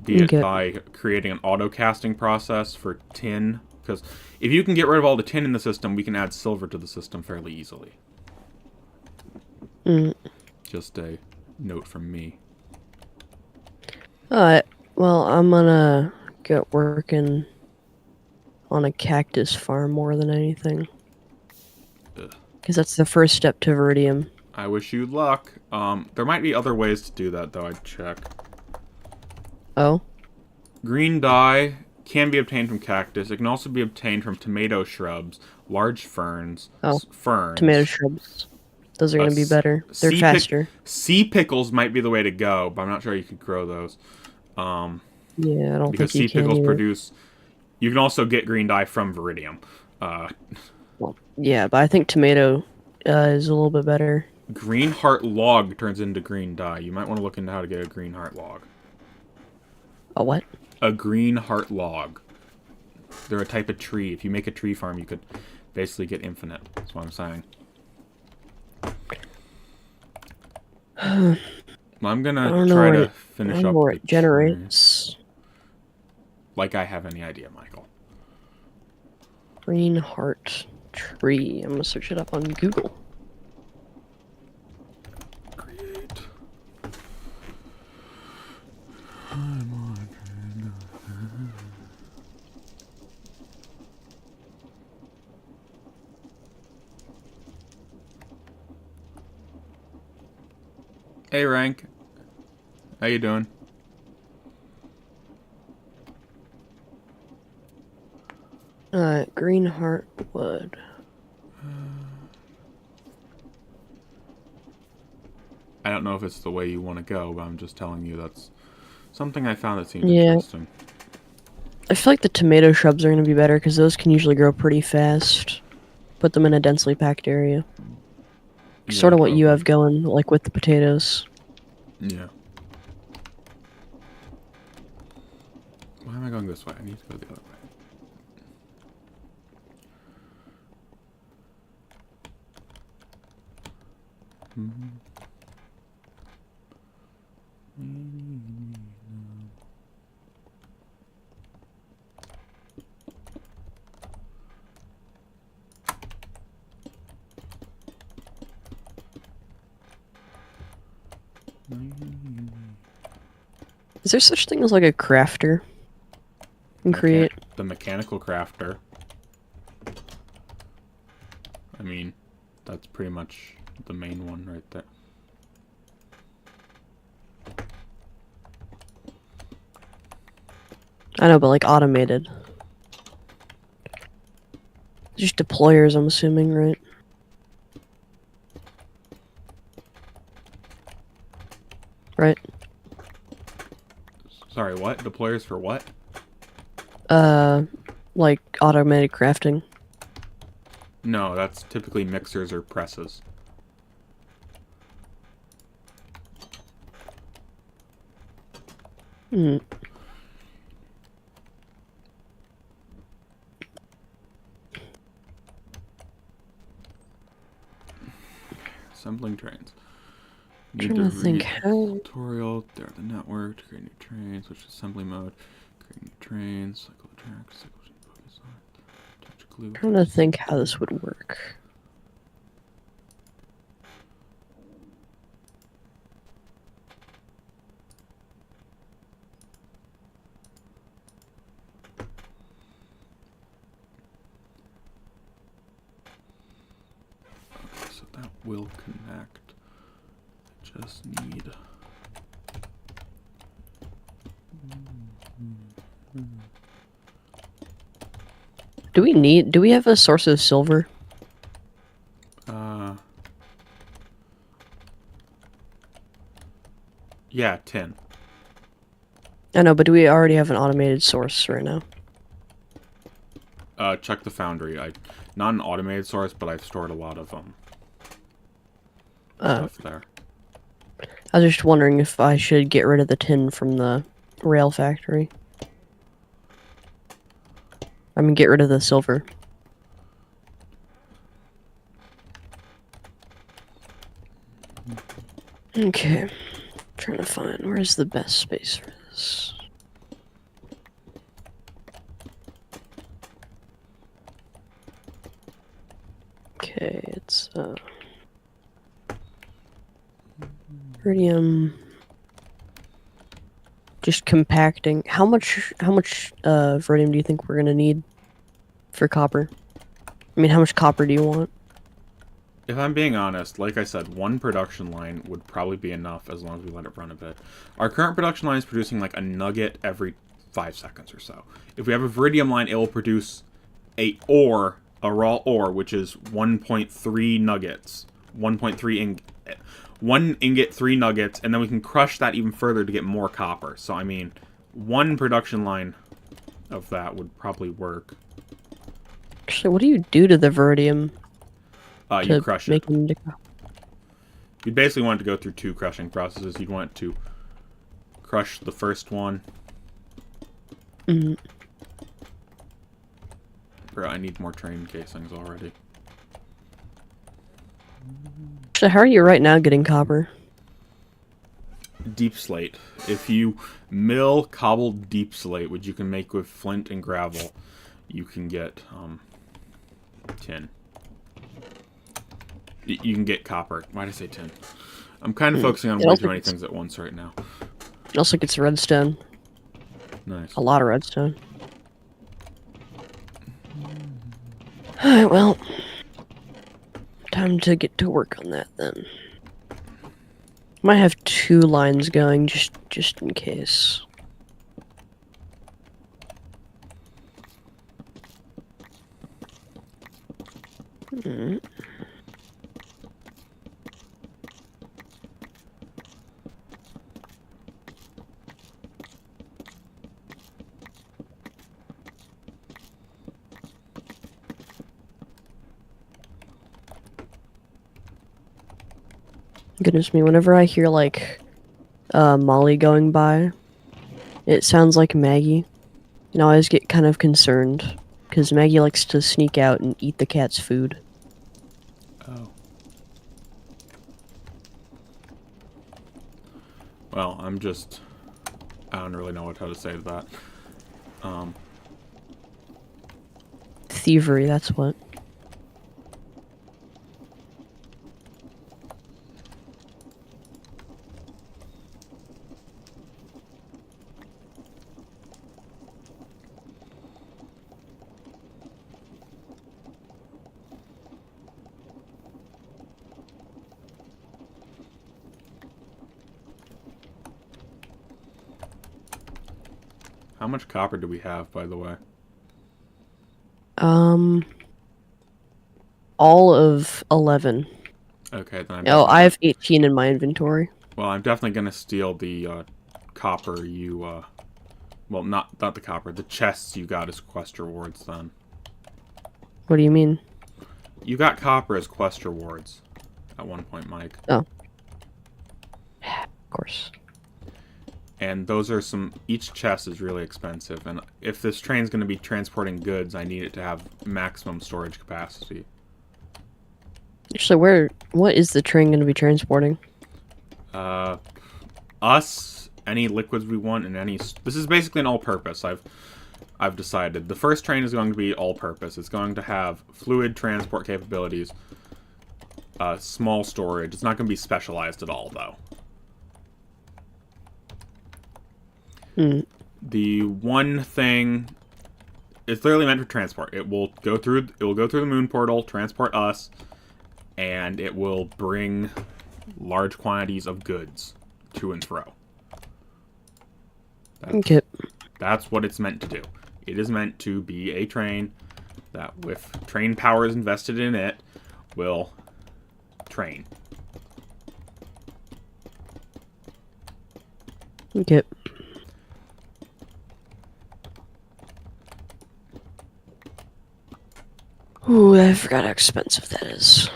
Be it by creating an auto-casting process for tin. Because if you can get rid of all the tin in the system, we can add silver to the system fairly easily. Just a note from me. Alright, well, I'm gonna get working on a cactus farm more than anything. Because that's the first step to Viridium. I wish you luck. There might be other ways to do that, though. I'd check. Oh? Green dye can be obtained from cactus. It can also be obtained from tomato shrubs, large ferns, ferns. Tomato shrubs. Those are going to be better. They're faster. Sea pickles might be the way to go, but I'm not sure you could grow those. Yeah, I don't think you can. Because sea pickles produce... You can also get green dye from Viridium. Well, yeah, but I think tomato is a little bit better. Green heart log turns into green dye. You might want to look into how to get a green heart log. A what? A green heart log. They're a type of tree. If you make a tree farm, you could basically get infinite. That's what I'm saying. I'm gonna try to finish up the generates. Like I have any idea, Michael. Green heart tree. I'm gonna search it up on Google. Create. Hey, Rank. How you doing? Green heart wood. I don't know if it's the way you want to go, but I'm just telling you that's something I found that seemed interesting. I feel like the tomato shrubs are going to be better because those can usually grow pretty fast. Put them in a densely packed area. Yeah, sort of what you have going, like with the potatoes. Yeah. Why am I going this way? I need to go the other way. Is there such thing as like a crafter? And create the mechanical crafter. I mean, that's pretty much the main one right there. I know, but like automated. Just deployers, I'm assuming, right? Right? Sorry, what? Deployers for what? Like automated crafting. No, that's typically mixers or presses. Hmm. Assembling trains. Need Trying to to think read how. tutorial. There are the network. To create new trains. Switch to assembly mode. Create new trains. Cycle the tracks. Cycle focus on. Touch glue. Trying to think how this would work. Okay, so that will connect. Just need. Do we have a source of silver? Yeah, 10. I know, but do we already have an automated source right now? Check the foundry. Not an automated source, but I've stored a lot of stuff there. I was just wondering if I should get rid of the tin from the rail factory. I mean, get rid of the silver. Okay. Trying to find where's the best space for this. Okay, it's iridium. Just compacting. How much iridium do you think we're gonna need for copper? I mean, how much copper do you want? If I'm being honest, like I said, one production line would probably be enough as long as we let it run a bit. Our current production line is producing like a nugget every 5 seconds or so. If we have a Viridium line, it will produce a raw ore, which is 1.3 nuggets. 1 ingot, 3 nuggets, and then we can crush that even further to get more copper. So, I mean, one production line of that would probably work. Actually, what do you do to the iridium? You crush it. Into... You basically want it to go through 2 crushing processes. You'd want to crush the first one. Mm-hmm. Bro, I need more train casings already. So how are you right now getting copper? Deep slate. If you mill cobbled deep slate, which you can make with flint and gravel, you can get tin. You can get copper. Why did I say tin? I'm kind of focusing on way too many things at once right now. It also gets redstone. Nice. A lot of redstone. Alright, well. Time to get to work on that then. Might have 2 lines going just in case. Goodness me, whenever I hear like Molly going by, it sounds like Maggie. And I always get kind of concerned because Maggie likes to sneak out and eat the cat's food. Oh. Well, I don't really know how to say to that. Thievery, that's what. How much copper do we have, by the way? all of 11. Okay, then I'm Oh, definitely I have 18 in my inventory. well, I'm definitely gonna steal the copper you well, not the copper, the chests you got as quest rewards. Then What do you mean? you got copper as quest rewards at one point, Mike. Oh. Of course. And those are some. Each chest is really expensive, and if this train's going to be transporting goods, I need it to have maximum storage capacity. Actually, what is the train going to be transporting? Us, any liquids we want, and any. This is basically an all-purpose. I've decided the first train is going to be all-purpose. It's going to have fluid transport capabilities, small storage. It's not going to be specialized at all, though. The one thing, it's literally meant for transport. It will go through the moon portal, transport us, and it will bring large quantities of goods to and fro. That's what it's meant to do. It is meant to be a train that, with train powers invested in it, will train. Okay. Ooh, I forgot how expensive that is.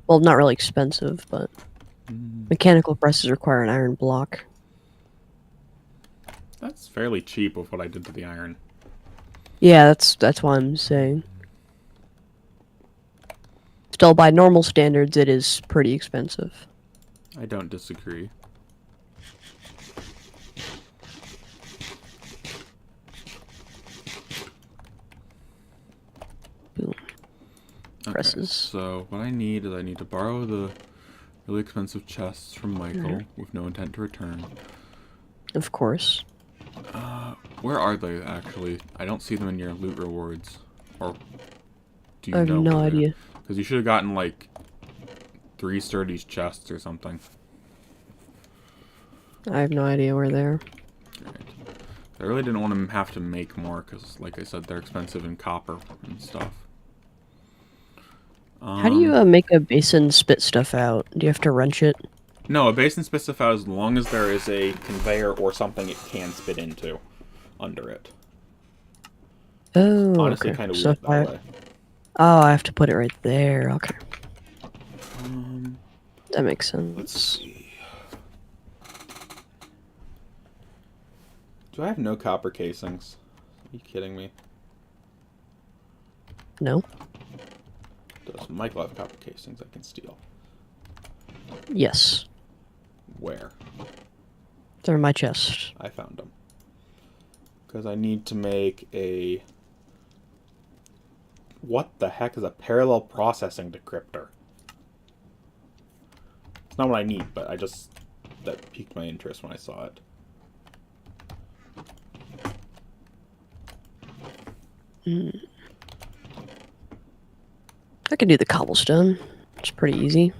Well, not really expensive, but mechanical presses require an iron block. That's fairly cheap with what I did to the iron. Yeah, that's what I'm saying. Still, by normal standards, it is pretty expensive. I don't disagree. Presses. Okay, so what I need is I need to borrow the really expensive chests from Michael with no intent to return. Of course. Where are they, actually? I don't see them in your loot rewards. Or do you I have know? no idea. Because you should have gotten, like, 3 sturdy chests or something. I have no idea where they are. Right. I really didn't want to have to make more, because, like I said, they're expensive in copper and stuff. How do you make a basin spit stuff out? Do you have to wrench it? No, a basin spits stuff out as long as there is a conveyor or something it can spit into under it. Oh, Honestly, okay. kind of So weird that way. Oh, I have to put it right there. Okay. That makes sense. Let's see. Do I have no copper casings? Are you kidding me? No? Does Michael have copper casings I can steal? Yes. Where? They're in my chest. I found them. Because I need to make a... What the heck is a parallel processing decryptor? It's not what I need, but I just... That piqued my interest when I saw it. I can do the cobblestone. It's pretty easy.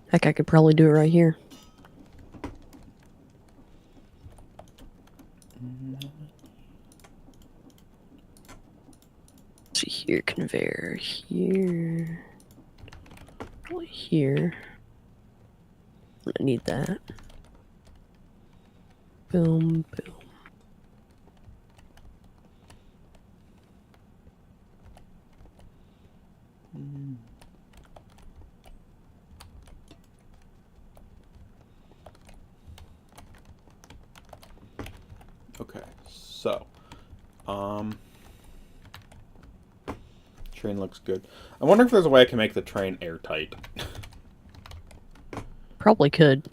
Heck, I could probably do it right here. Let's see here, conveyor here. Probably here. I need that. Boom, boom. Okay, so, train looks good. I wonder if there's a way I can make the train airtight. Probably could.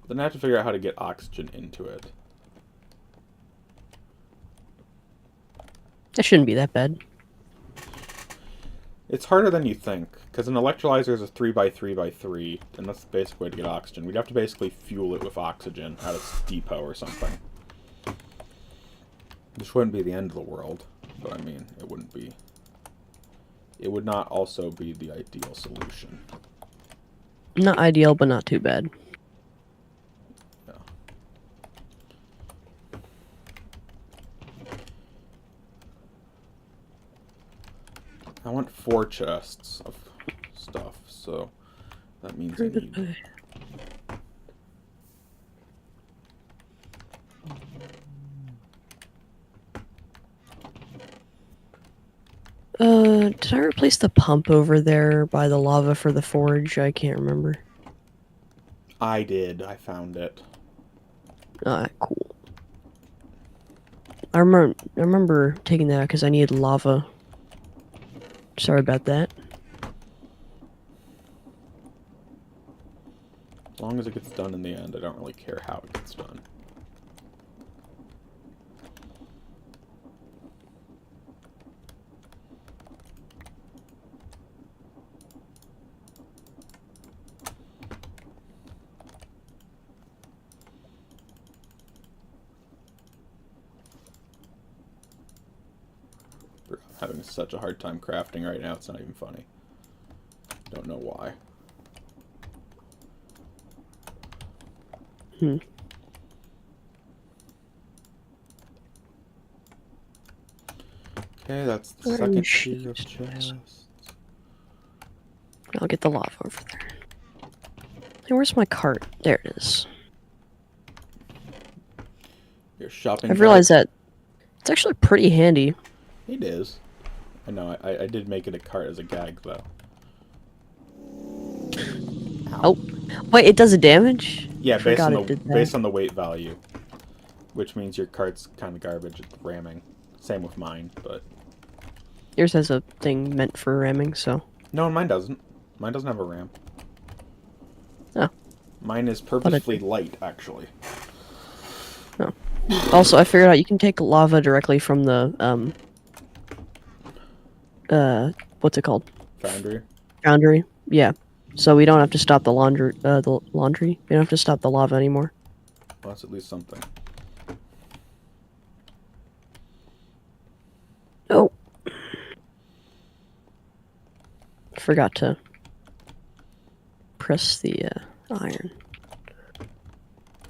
Then I have to figure out how to get oxygen into it. That shouldn't be that bad. It's harder than you think, because an electrolyzer is a 3x3x3, and that's the basic way to get oxygen. We'd have to basically fuel it with oxygen at its depot or something. This wouldn't be the end of the world, but I mean, it wouldn't be... It would not also be the ideal solution. Not ideal, but not too bad. Yeah. I want 4 chests of stuff, so that means I need... Did I replace the pump over there by the lava for the forge? I can't remember. I did. I found it. Ah, cool. I remember taking that because I needed lava. Sorry about that. As long as it gets done in the end, I don't really care how it gets done. I'm having such a hard time crafting right now, it's not even funny. Don't know why. Hmm. Okay, that's the second tier of chests. I'll get the lava over there. Hey, where's my cart? There it is. Your shopping I've realized that it's actually pretty handy. It is. I know, I did make it a cart as a gag, though. Ow. Oh, wait, it does a damage? Yeah, based on the weight value. Which means your cart's kind of garbage at ramming. Same with mine, but... Yours has a thing meant for ramming, so... No, mine doesn't. Mine doesn't have a ram. Oh. Mine is purposefully light, actually. Oh. Also, I figured out you can take lava directly from the, what's it called? Foundry? Foundry, yeah. So we don't have to stop the laundry. We don't have to stop the lava anymore. Well, that's at least something. Oh. Forgot to press the iron.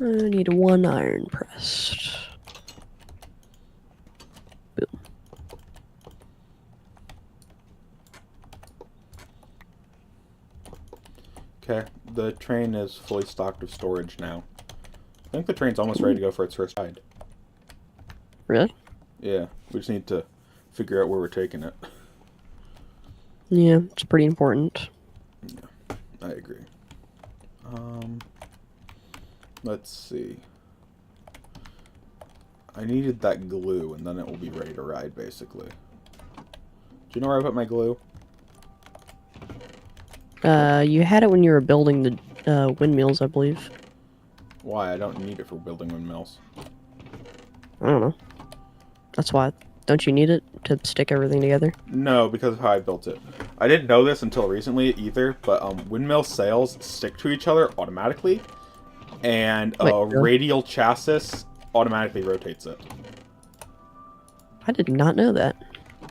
I need 1 iron pressed. Boom. Okay, the train is fully stocked with storage now. I think the train's almost ready to go for its first ride. Really? Yeah, we just need to figure out where we're taking it. Yeah, it's pretty important. Yeah, I agree. Let's see. I needed that glue, and then it will be ready to ride, basically. Do you know where I put my glue? You had it when you were building the windmills, I believe. Why? I don't need it for building windmills. I don't know. That's why. Don't you need it to stick everything together? No, because of how I built it. I didn't know this until recently either, but windmill sails stick to each other automatically, and Wait, radial chassis automatically rotates it. I did not know that.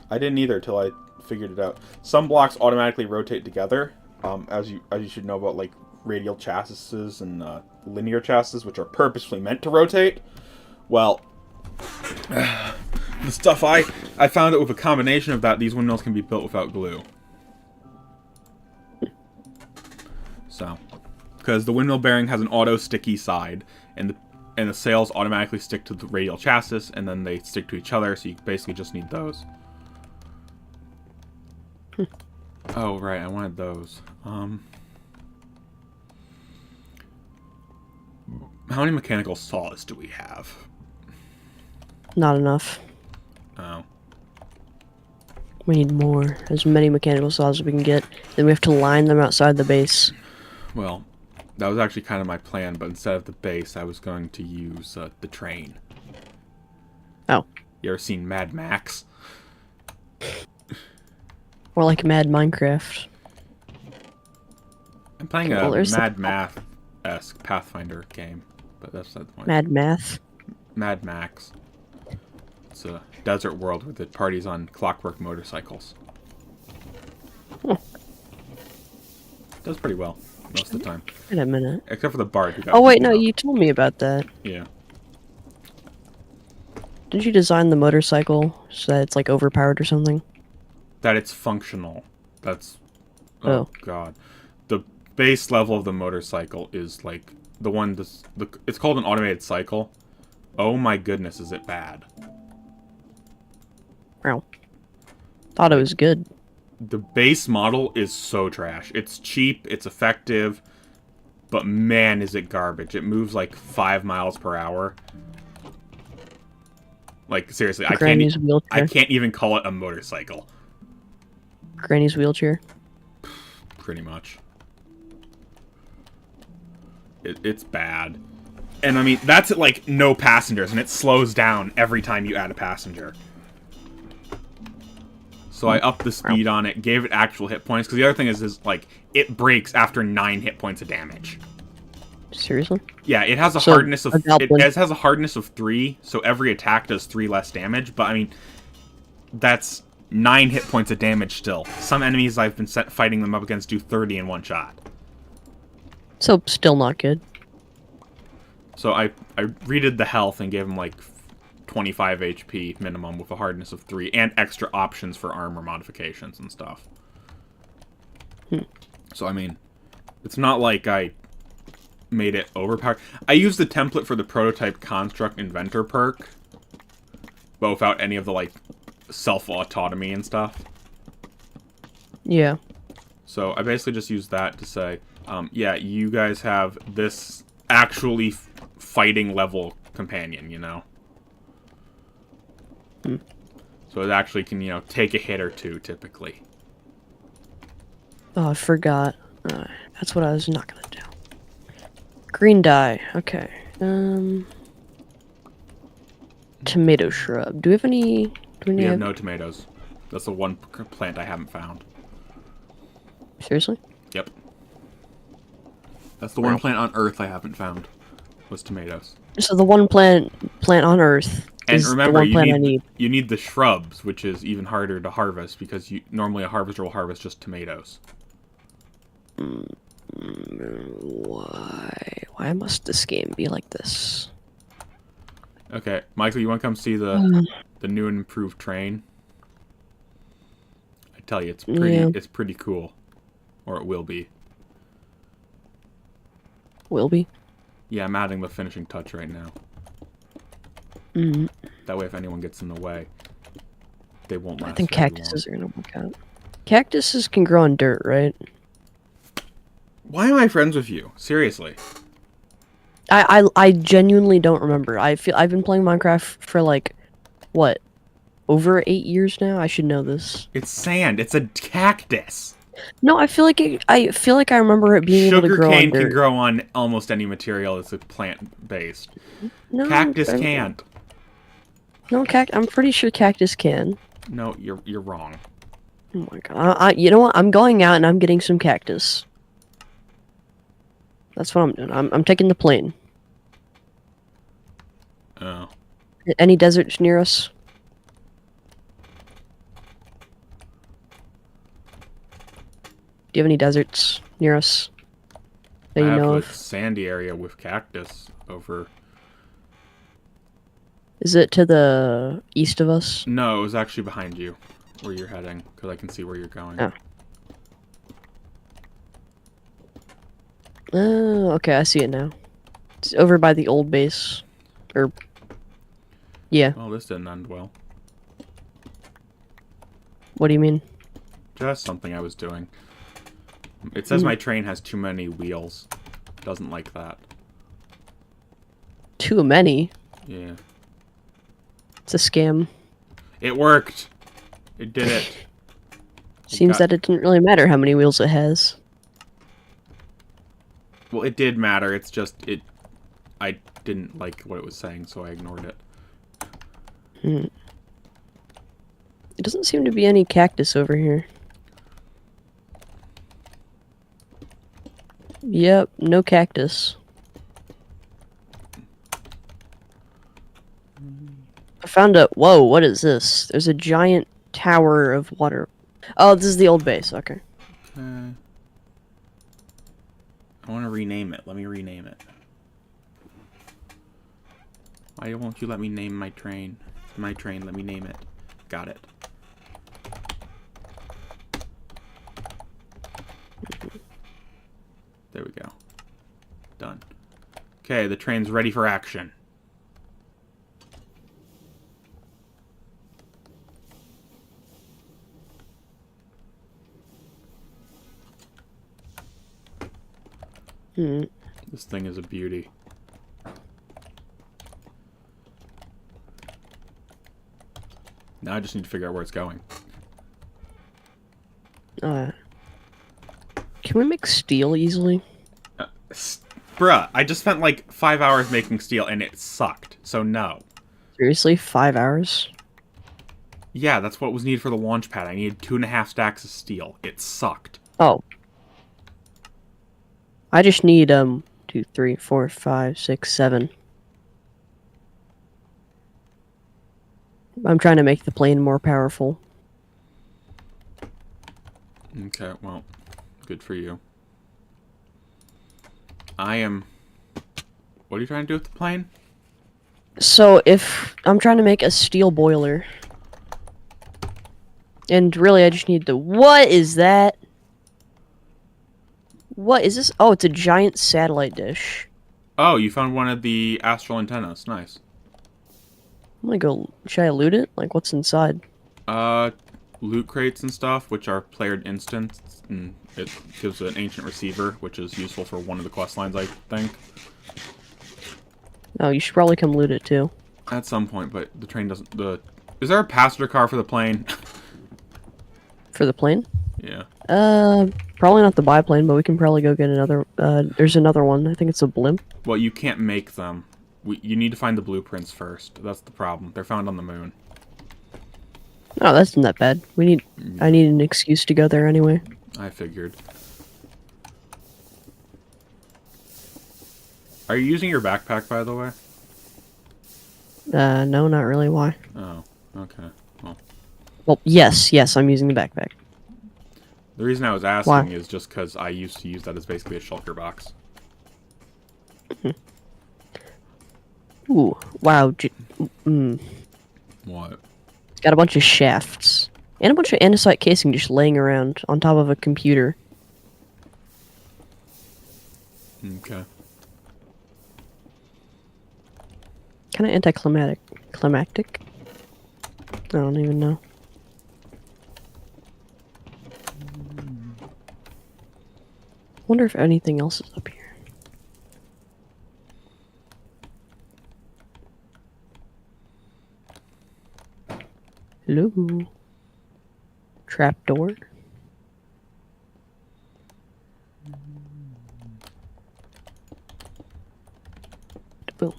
I didn't either till I figured it out. Some blocks automatically rotate together, as you should know about like radial chassis and linear chassis, which are purposefully meant to rotate. Well, the stuff I found that with a combination of that, these windmills can be built without glue. So, because the windmill bearing has an auto sticky side, and the sails automatically stick to the radial chassis, and then they stick to each other. So you basically just need those. Oh right, I wanted those. How many mechanical saws do we have? Not enough. Oh. We need more. As many mechanical saws as we can get. Then we have to line them outside the base. Well, that was actually kind of my plan, but instead of the base, I was going to use the train. Oh. You ever seen Mad Max? More like Mad Minecraft. I'm playing a Mad Math-esque Pathfinder game, but that's not the point. Mad Math? Mad Max. It's a desert world where the party's on clockwork motorcycles. Huh. Does pretty well most of the time. Wait a minute. Except for the bard who got Oh wait, no, you told me about that. Yeah. Didn't you design the motorcycle so that it's like overpowered or something? that it's functional. That's... Oh. God. The base level of the motorcycle is, like, the one... it's called an automated cycle. Oh my goodness, is it bad. Wow. Thought it was good. The base model is so trash. It's cheap, it's effective, but man, is it garbage. It moves like 5 miles per hour. Like, seriously, Granny's wheelchair. I can't even call it a motorcycle. Granny's wheelchair. Pretty much. It's bad. And I mean, that's at like no passengers, and it slows down every time you add a passenger. So I upped the speed on it, gave it actual hit points, because the other thing is like, it breaks after 9 hit points of damage. Seriously? Yeah, it has a hardness of... It has a hardness of 3, so every attack does 3 less damage, but I mean, that's 9 hit points of damage still. Some enemies I've been fighting them up against do 30 in one shot. So, still not good. So I redid the health and gave him like 25 HP minimum with a hardness of 3 and extra options for armor modifications and stuff. So I mean, it's not like I made it overpowered. I used the template for the prototype construct inventor perk, but without any of the like self-autonomy and stuff. Yeah. So I basically just used that to say, yeah, you guys have this actually fighting level companion, you know? So it actually can, you know, take a hit or two, typically. Oh, I forgot. That's what I was not gonna do. Green dye. Okay. Tomato shrub. Do we have any... We have no tomatoes. That's the one plant I haven't found. Seriously? Yep. That's the one plant on Earth I haven't found. Was tomatoes. So the one plant on Earth is remember, the one plant I need. You need the shrubs, which is even harder to harvest, because normally a harvester will harvest just tomatoes. Why must this game be like this? Okay, Michael, you want to come see the new and improved train? I tell you, it's pretty cool, or it will be. Will be? Yeah, I'm adding the finishing touch right now. That way, if anyone gets in the way, they won't last. I think cactuses are gonna work out. Cactuses can grow on dirt, right? Why am I friends with you? Seriously. I genuinely don't remember. I've been playing Minecraft for like, what, over 8 years now? I should know this. It's sand. It's a cactus. No, I feel like I remember it being able to grow on dirt. Sugarcane can grow on almost any material that's plant-based. No, Cactus can't. No, I'm pretty sure cactus can. No, you're wrong. Oh my god. You know what? I'm going out and I'm getting some cactus. That's what I'm doing. I'm taking the plane. Oh. Any deserts near us? Do you have any deserts near us that you know of? Sandy area with cactus over. Is it to the east of us? No, it was actually behind you, where you're heading, because I can see where you're going. Oh. Okay, I see it now. It's over by the old base. Or... yeah. Well, this didn't end well. What do you mean? Just something I was doing. It says my train has too many wheels. Doesn't like that. Too many? Yeah. It's a scam. It worked! It did it. Seems that it didn't really matter how many wheels it has. Well, it did matter. It's just, I didn't like what it was saying, so I ignored it. It doesn't seem to be any cactus over here. Yep, no cactus. I found a... whoa, what is this? There's a giant tower of water. Oh, this is the old base, okay. I want to rename it. Let me rename it. Why won't you let me name my train? My train, let me name it. Got it. Okay, the train's ready for action. Hmm. This thing is a beauty. Now I just need to figure out where it's going. Can we make steel easily? Bruh, I just spent like 5 hours making steel and it sucked, so no. Seriously, 5 hours? Yeah, that's what was needed for the launch pad. I needed 2.5 stacks of steel. It sucked. Oh. I just need, 2, 3, 4, 5, 6, 7. I'm trying to make the plane more powerful. Okay, well, good for you. I am... What are you trying to do with the plane? So, if I'm trying to make a steel boiler. And really, I just need to... What is that? What is this? Oh, it's a giant satellite dish. Oh, you found one of the astral antennas. Nice. I'm gonna go... Should I loot it? Like, what's inside? Loot crates and stuff, which are playered instants, and it gives an ancient receiver, which is useful for one of the quest lines, I think. Oh, you should probably come loot it, too. At some point, but the train doesn't... Is there a passenger car for the plane? For the plane? Yeah. Probably not the biplane, but we can probably go get another... there's another one. I think it's a blimp. Well, you can't make them. You need to find the blueprints first. That's the problem. They're found on the moon. Oh, that's not that bad. I need an excuse to go there anyway. I figured. Are you using your backpack, by the way? No, not really. Why? Oh, okay. Well, yes, I'm using the backpack. The reason I was asking Why? is just because I used to use that as basically a shulker box. Ooh, wow. What? It's got a bunch of shafts. And a bunch of andesite casing just laying around on top of a computer. Okay. Kind of anticlimactic. Climactic? I don't even know. Wonder if anything else is up here. Hello. Trapdoor. Boom.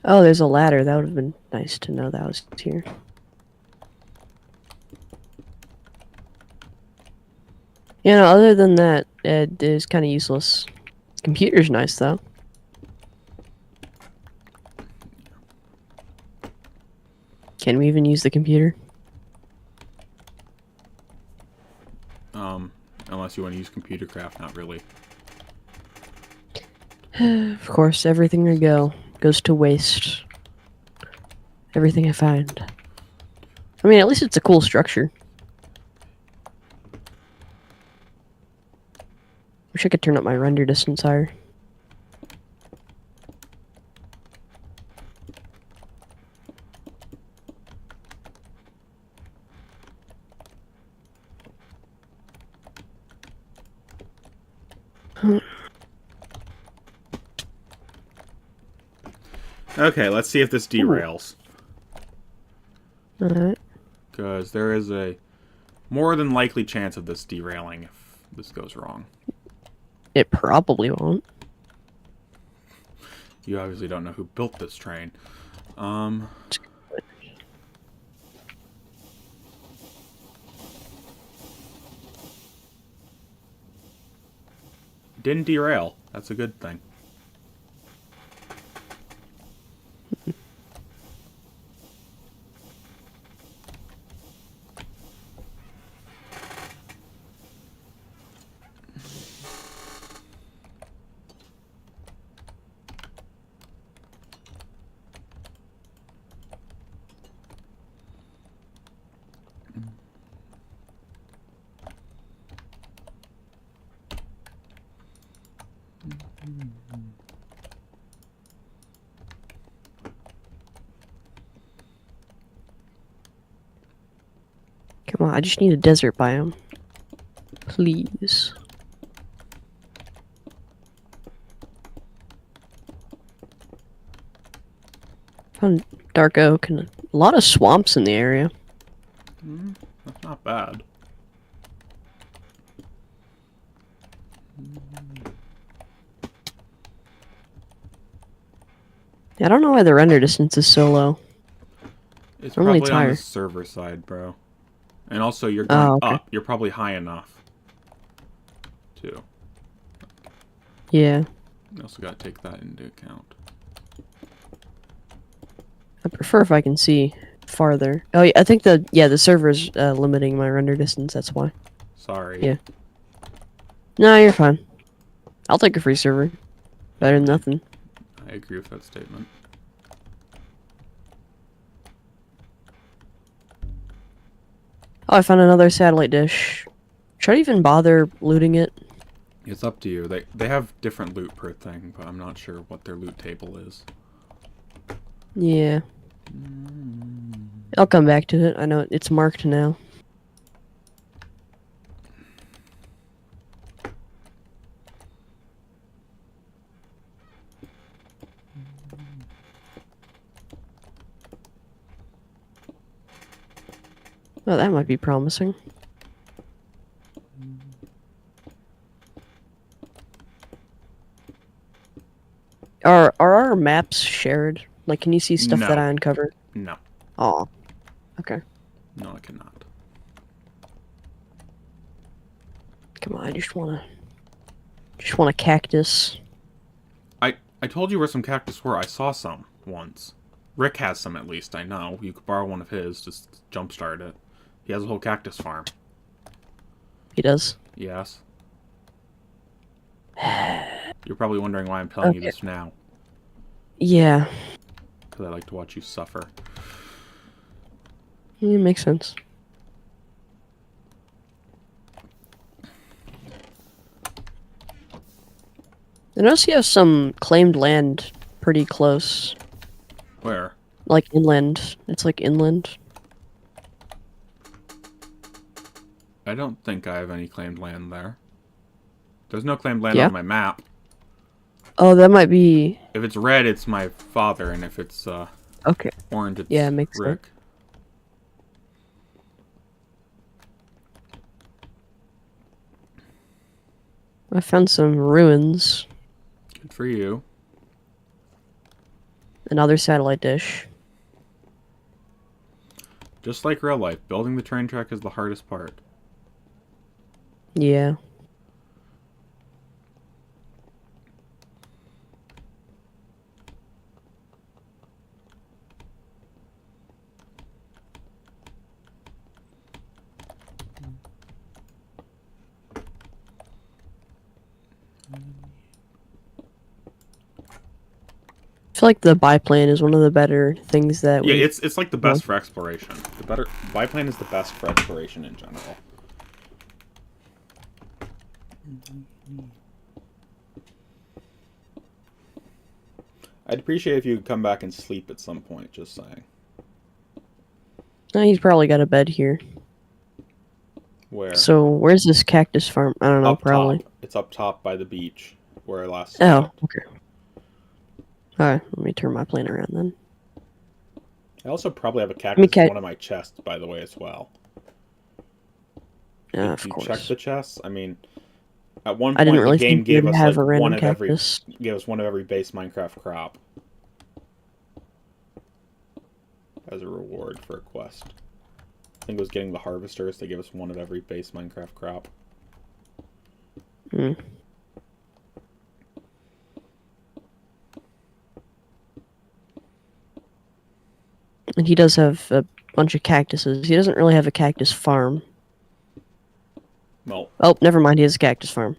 Oh, there's a ladder. That would have been nice to know that was here. You know, other than that, it is kind of useless. Computer's nice, though. Can we even use the computer? Unless you want to use computer craft, not really. Of course, everything I go goes to waste. Everything I find. I mean, at least it's a cool structure. Wish I could turn up my render distance higher. Okay, let's see if this derails. Alright. Because there is a more than likely chance of this derailing if this goes wrong. It probably won't. You obviously don't know who built this train. Didn't derail. That's a good thing. Come on, I just need a desert biome. Please. Found dark oak and a lot of swamps in the area. That's not bad. I don't know why the render distance is so low. It's Normally probably it's on higher. the server side, bro. And also, you're going Oh, okay. up. You're probably high enough, too. Yeah. You also gotta take that into account. I prefer if I can see farther. Oh, yeah, I think the server's limiting my render distance, that's why. Sorry. Yeah. No, you're fine. I'll take a free server. Better than nothing. I agree with that statement. Oh, I found another satellite dish. Should I even bother looting it? It's up to you. They have different loot per thing, but I'm not sure what their loot table is. Yeah. I'll come back to it. I know it's marked now. Oh, that might be promising. Are our maps shared? Like, can you see stuff that I uncovered? No. Oh. Okay. No, I cannot. Come on, I just want a cactus. I told you where some cactus were. I saw some once. Rick has some at least, I know. You could borrow one of his, just jumpstart it. He has a whole cactus farm. He does? Yes. You're probably wondering why I'm telling you this now. Yeah. Because I like to watch you suffer. Yeah, makes sense. I notice you have some claimed land pretty close. Where? Like inland. It's like inland. I don't think I have any claimed land there. There's no claimed land on my map. Oh, that might be... If it's red, it's my father, and if it's okay. Orange, it's yeah, it makes Rick. Sense. I found some ruins. Good for you. Another satellite dish. Just like real life, building the train track is the hardest part. Yeah. I feel like the biplane is one of the better things that yeah, it's like the best for exploration. The biplane is the best for exploration in general. I'd appreciate if you could come back and sleep at some point, just saying. He's probably got a bed here. Where? So, where's this cactus farm? I don't know, probably. Top. It's up top by the beach, where I last saw it. Okay. Alright, let me turn my plane around then. I also probably have a cactus in one of my chests, by the way, as well. Yeah, Did of course. You check the chests? I mean, at one I point didn't really the game think gave us have like a random one of cactus. gave us one of every base Minecraft crop as a reward for a quest. I think it was getting the harvesters. They gave us one of every base Minecraft crop. Hmm. And he does have a bunch of cactuses. He doesn't really have a cactus farm. Well. Oh, never mind. He has a cactus farm.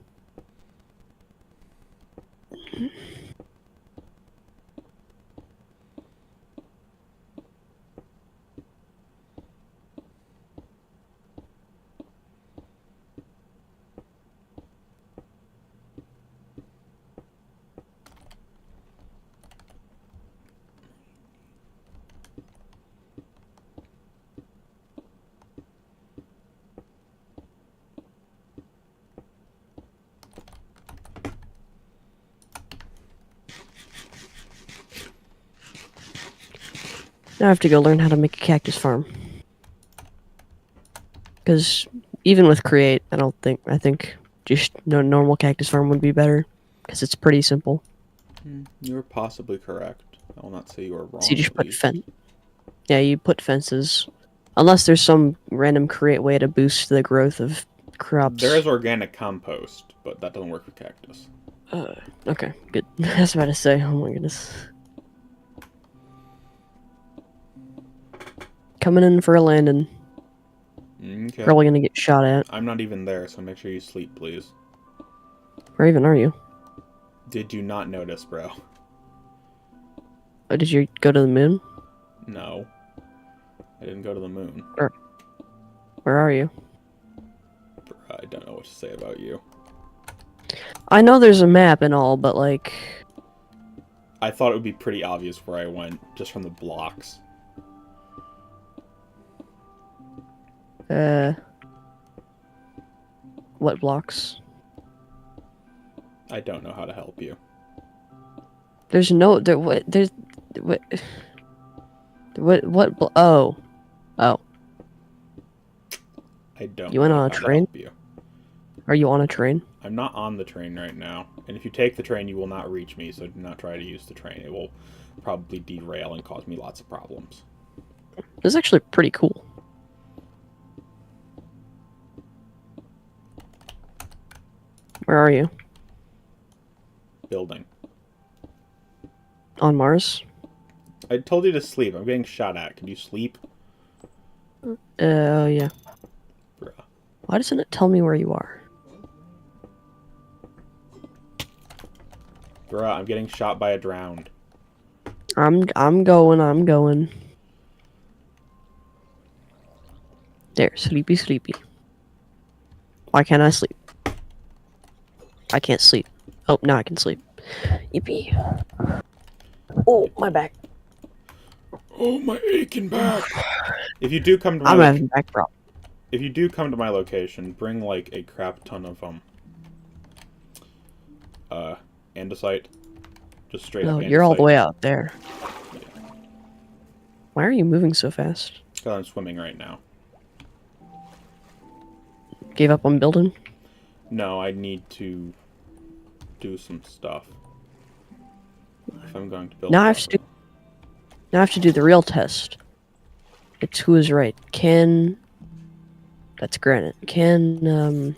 Now I have to go learn how to make a cactus farm. Because even with create, I think just no normal cactus farm would be better. Because it's pretty simple. You're possibly correct. I will not say you are So you wrong, just at put least. Yeah, you put fences. Unless there's some random create way to boost the growth of crops. There is organic compost, but that doesn't work for cactus. Okay, good. I was about to say, oh my goodness. Coming in for a landing. Okay. Probably gonna get shot at. I'm not even there, so make sure you sleep, please. Where even are you? Did you not notice, bro? Oh, did you go to the moon? No. I didn't go to the moon. Where are you? I don't know what to say about you. I know there's a map and all, but like... I thought it would be pretty obvious where I went, just from the blocks. What blocks? I don't know how to help you. There's no... There's... Oh. Oh. I don't You went know on a how to train? help you. Are you on a train? I'm not on the train right now. And if you take the train, you will not reach me, so do not try to use the train. It will probably derail and cause me lots of problems. This is actually pretty cool. Where are you? Building. On Mars? I told you to sleep. I'm getting shot at. Can you sleep? Oh, yeah. Bruh. Why doesn't it tell me where you are? Bruh, I'm getting shot by a drowned. I'm going. There, sleepy, sleepy. Why can't I sleep? I can't sleep. Oh, now I can sleep. Yippee. Oh, my back. Oh, my aching back. If you do come to I'm having back problems. if you do come to my location, bring like a crap ton of andesite. Just straight up No, andesite. you're all the way out there. Why are you moving so fast? Because I'm swimming right now. Gave up on building? No, I need to do some stuff. If I'm going to build. Now I have to do the real test. It's who is right. That's granite. Can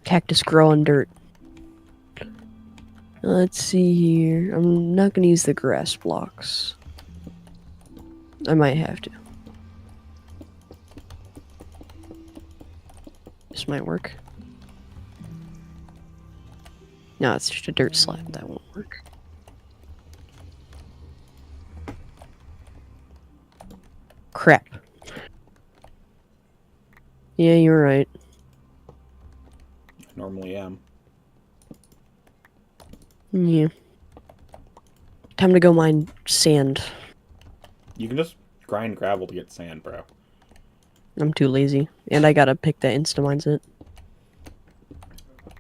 cactus grow on dirt? Let's see here. I'm not gonna use the grass blocks. I might have to. This might work. No, it's just a dirt slab. That won't work. Crap. Yeah, you're right. I normally am. Yeah. Time to go mine sand. You can just grind gravel to get sand, bro. I'm too lazy. And I gotta pick that insta-mines it.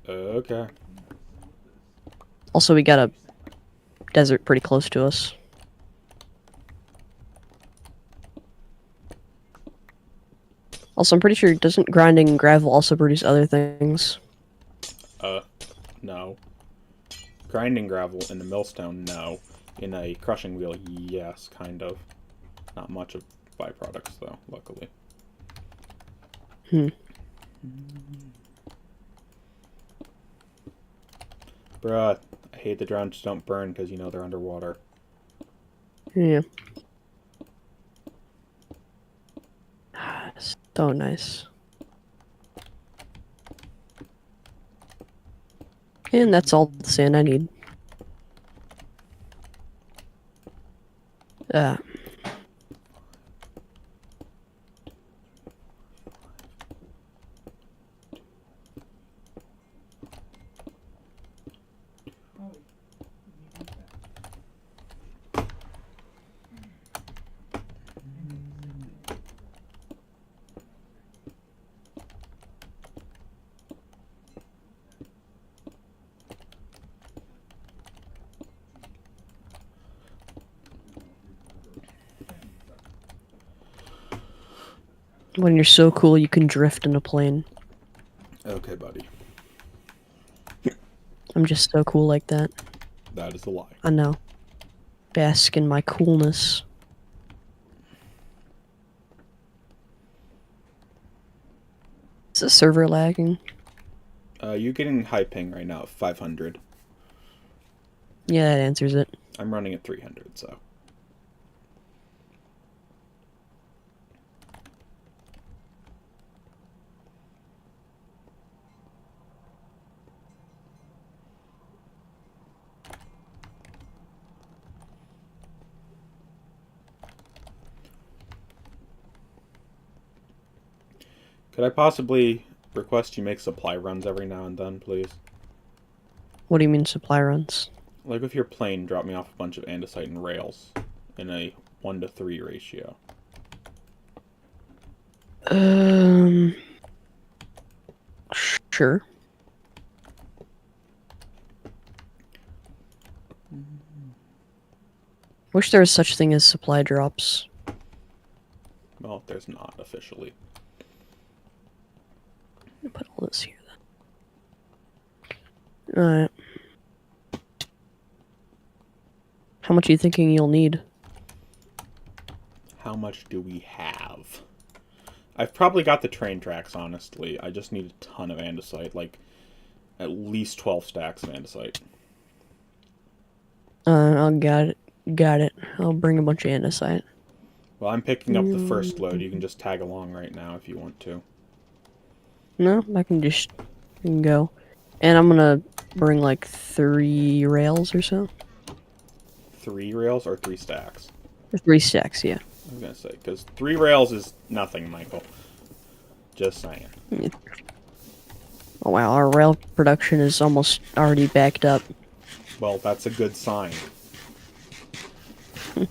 Okay. Also, we got a desert pretty close to us. Also, I'm pretty sure doesn't grinding gravel also produce other things? No. Grinding gravel in the millstone, no. In a crushing wheel, yes, kind of. Not much of byproducts, though, luckily. Bruh, I hate the drones don't burn because, you know, they're underwater. Yeah. So nice. And that's all the sand I need. When you're so cool, you can drift in a plane. Okay, buddy. I'm just so cool like that. That is a lie. I know. Bask in my coolness. Is the server lagging? You're getting high ping right now at 500. Yeah, that answers it. I'm running at 300, so. Could I possibly request you make supply runs every now and then, please? What do you mean supply runs? Like if your plane dropped me off a bunch of andesite and rails in a 1-to-3 ratio. Sure. Wish there was such thing as supply drops. Well, there's not officially. Put all this here then. Alright. How much are you thinking you'll need? How much do we have? I've probably got the train tracks, honestly. I just need a ton of andesite, like at least 12 stacks of andesite. I'll got it. Got it. I'll bring a bunch of andesite. Well, I'm picking up the first load. You can just tag along right now if you want to. No, I can just go. And I'm gonna bring like 3 rails or so. 3 rails or 3 stacks? Or 3 stacks, yeah. I was gonna say, because 3 rails is nothing, Michael. Just saying. Oh wow, our rail production is almost already backed up. Well, that's a good sign. I'm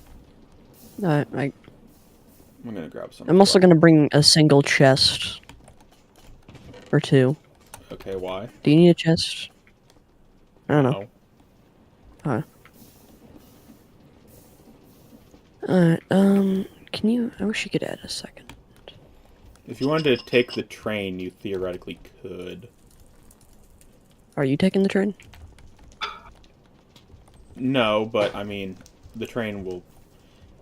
gonna grab some. also gonna bring a single chest. Or 2. Okay, why? Do you need a chest? I don't know. No. Alright, can you... I wish you could add a second. If you wanted to take the train, you theoretically could. Are you taking the train? No, but, I mean, the train will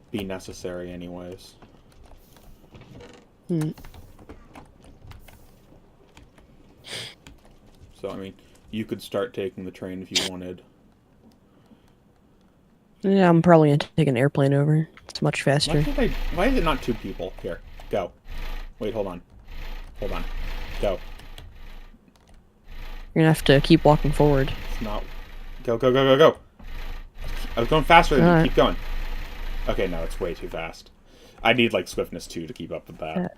be necessary anyways. So, I mean, you could start taking the train if you wanted. Yeah, I'm probably gonna take an airplane over. It's much faster. Why is it not 2 people? Here, go. Wait, hold on. Hold on. Go. You're gonna have to keep walking forward. It's not... Go, go, go, go, go! I was going faster than you. Keep going. Okay, no, it's way too fast. I need, like, swiftness 2 to keep up with that.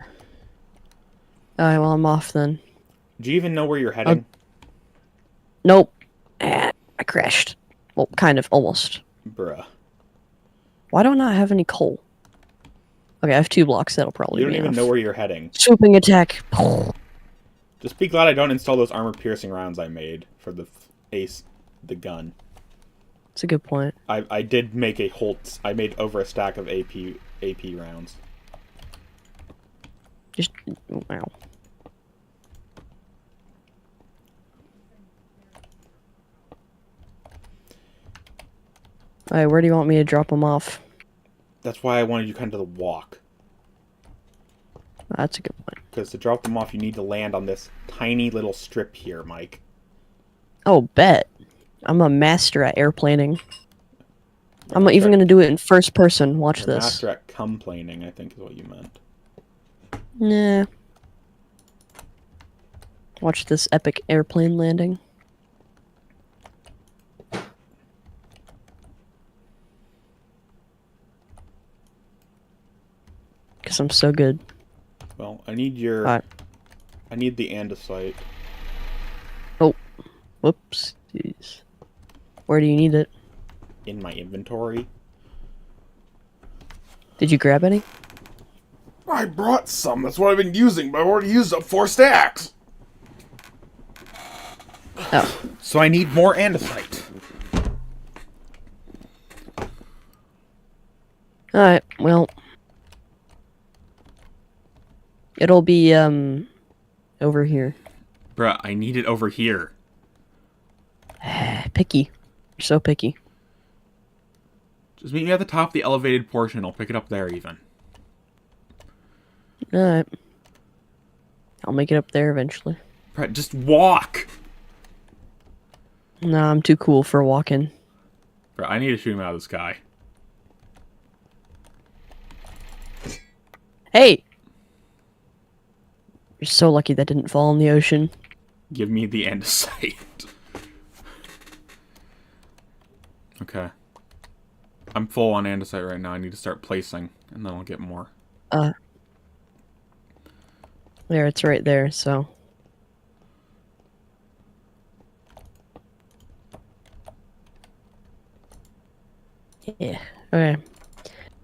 Alright, well, I'm off then. Do you even know where you're heading? Nope. I crashed. Well, kind of, almost. Bruh. Why don't I have any coal? Okay, I have 2 blocks. That'll probably be You don't even enough. know where you're heading. Swooping attack. Just be glad I don't install those armor-piercing rounds I made for the the gun. That's a good point. I did make a whole... I made over a stack of AP rounds. Just... wow. Alright, where do you want me to drop them off? That's why I wanted you kind of to walk. That's a good point. Because to drop them off, you need to land on this tiny little strip here, Mike. Oh, bet. I'm a master at airplaning. I'm even going to do it in first person. Watch this. Master at complaining, I think is what you meant. Nah. Watch this epic airplane landing. Because I'm so good. Well, I need your... I need the andesite. Oh. Whoops. Jeez. Where do you need it? In my inventory. Did you grab any? I brought some. That's what I've been using, but I've already used up 4 stacks. Oh. So I need more andesite. Alright, well. It'll be, over here. Bruh, I need it over here. Picky. You're so picky. Just meet me at the top of the elevated portion. I'll pick it up there even. Alright. I'll make it up there eventually. Bruh, just walk! Nah, I'm too cool for walking. Bruh, I need to shoot him out of the sky. Hey! You're so lucky that didn't fall in the ocean. Give me the andesite. Okay. I'm full on andesite right now. I need to start placing, and then I'll get more. There, it's right there, so. Yeah, okay.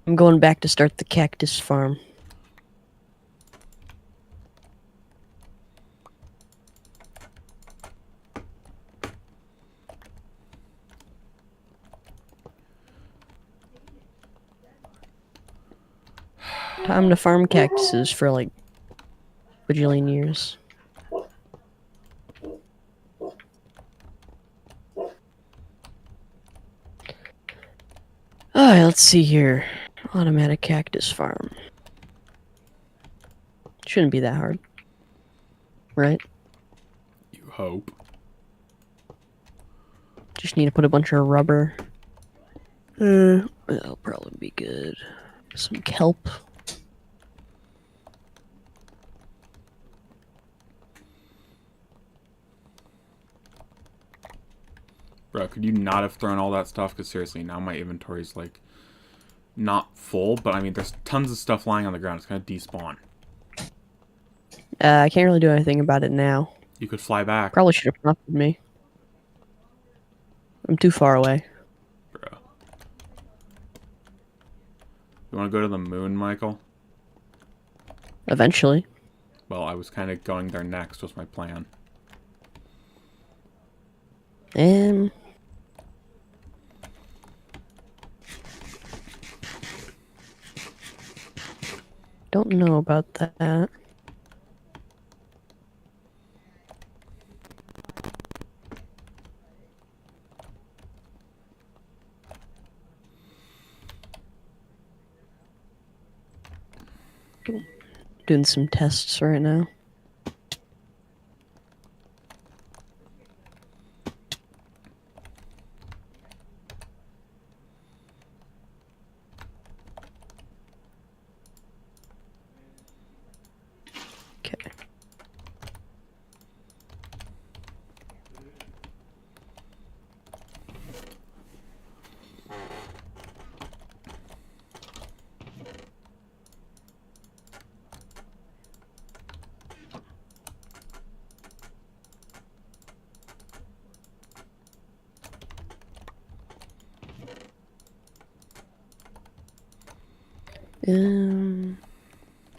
I'm going back to start the cactus farm. Time to farm cactuses for like bajillion years. Alright, let's see here. Automatic cactus farm. Shouldn't be that hard. Right? You hope. Just need to put a bunch of rubber. That'll probably be good. Some kelp. Bro, could you not have thrown all that stuff? Because seriously, now my inventory's like not full, but I mean, there's tons of stuff lying on the ground. It's gonna despawn. I can't really do anything about it now. You could fly back. Probably should have prompted me. I'm too far away. Bro. You want to go to the moon, Michael? Eventually. Well, I was kind of going there next, was my plan. Don't know about that. Doing some tests right now. Okay.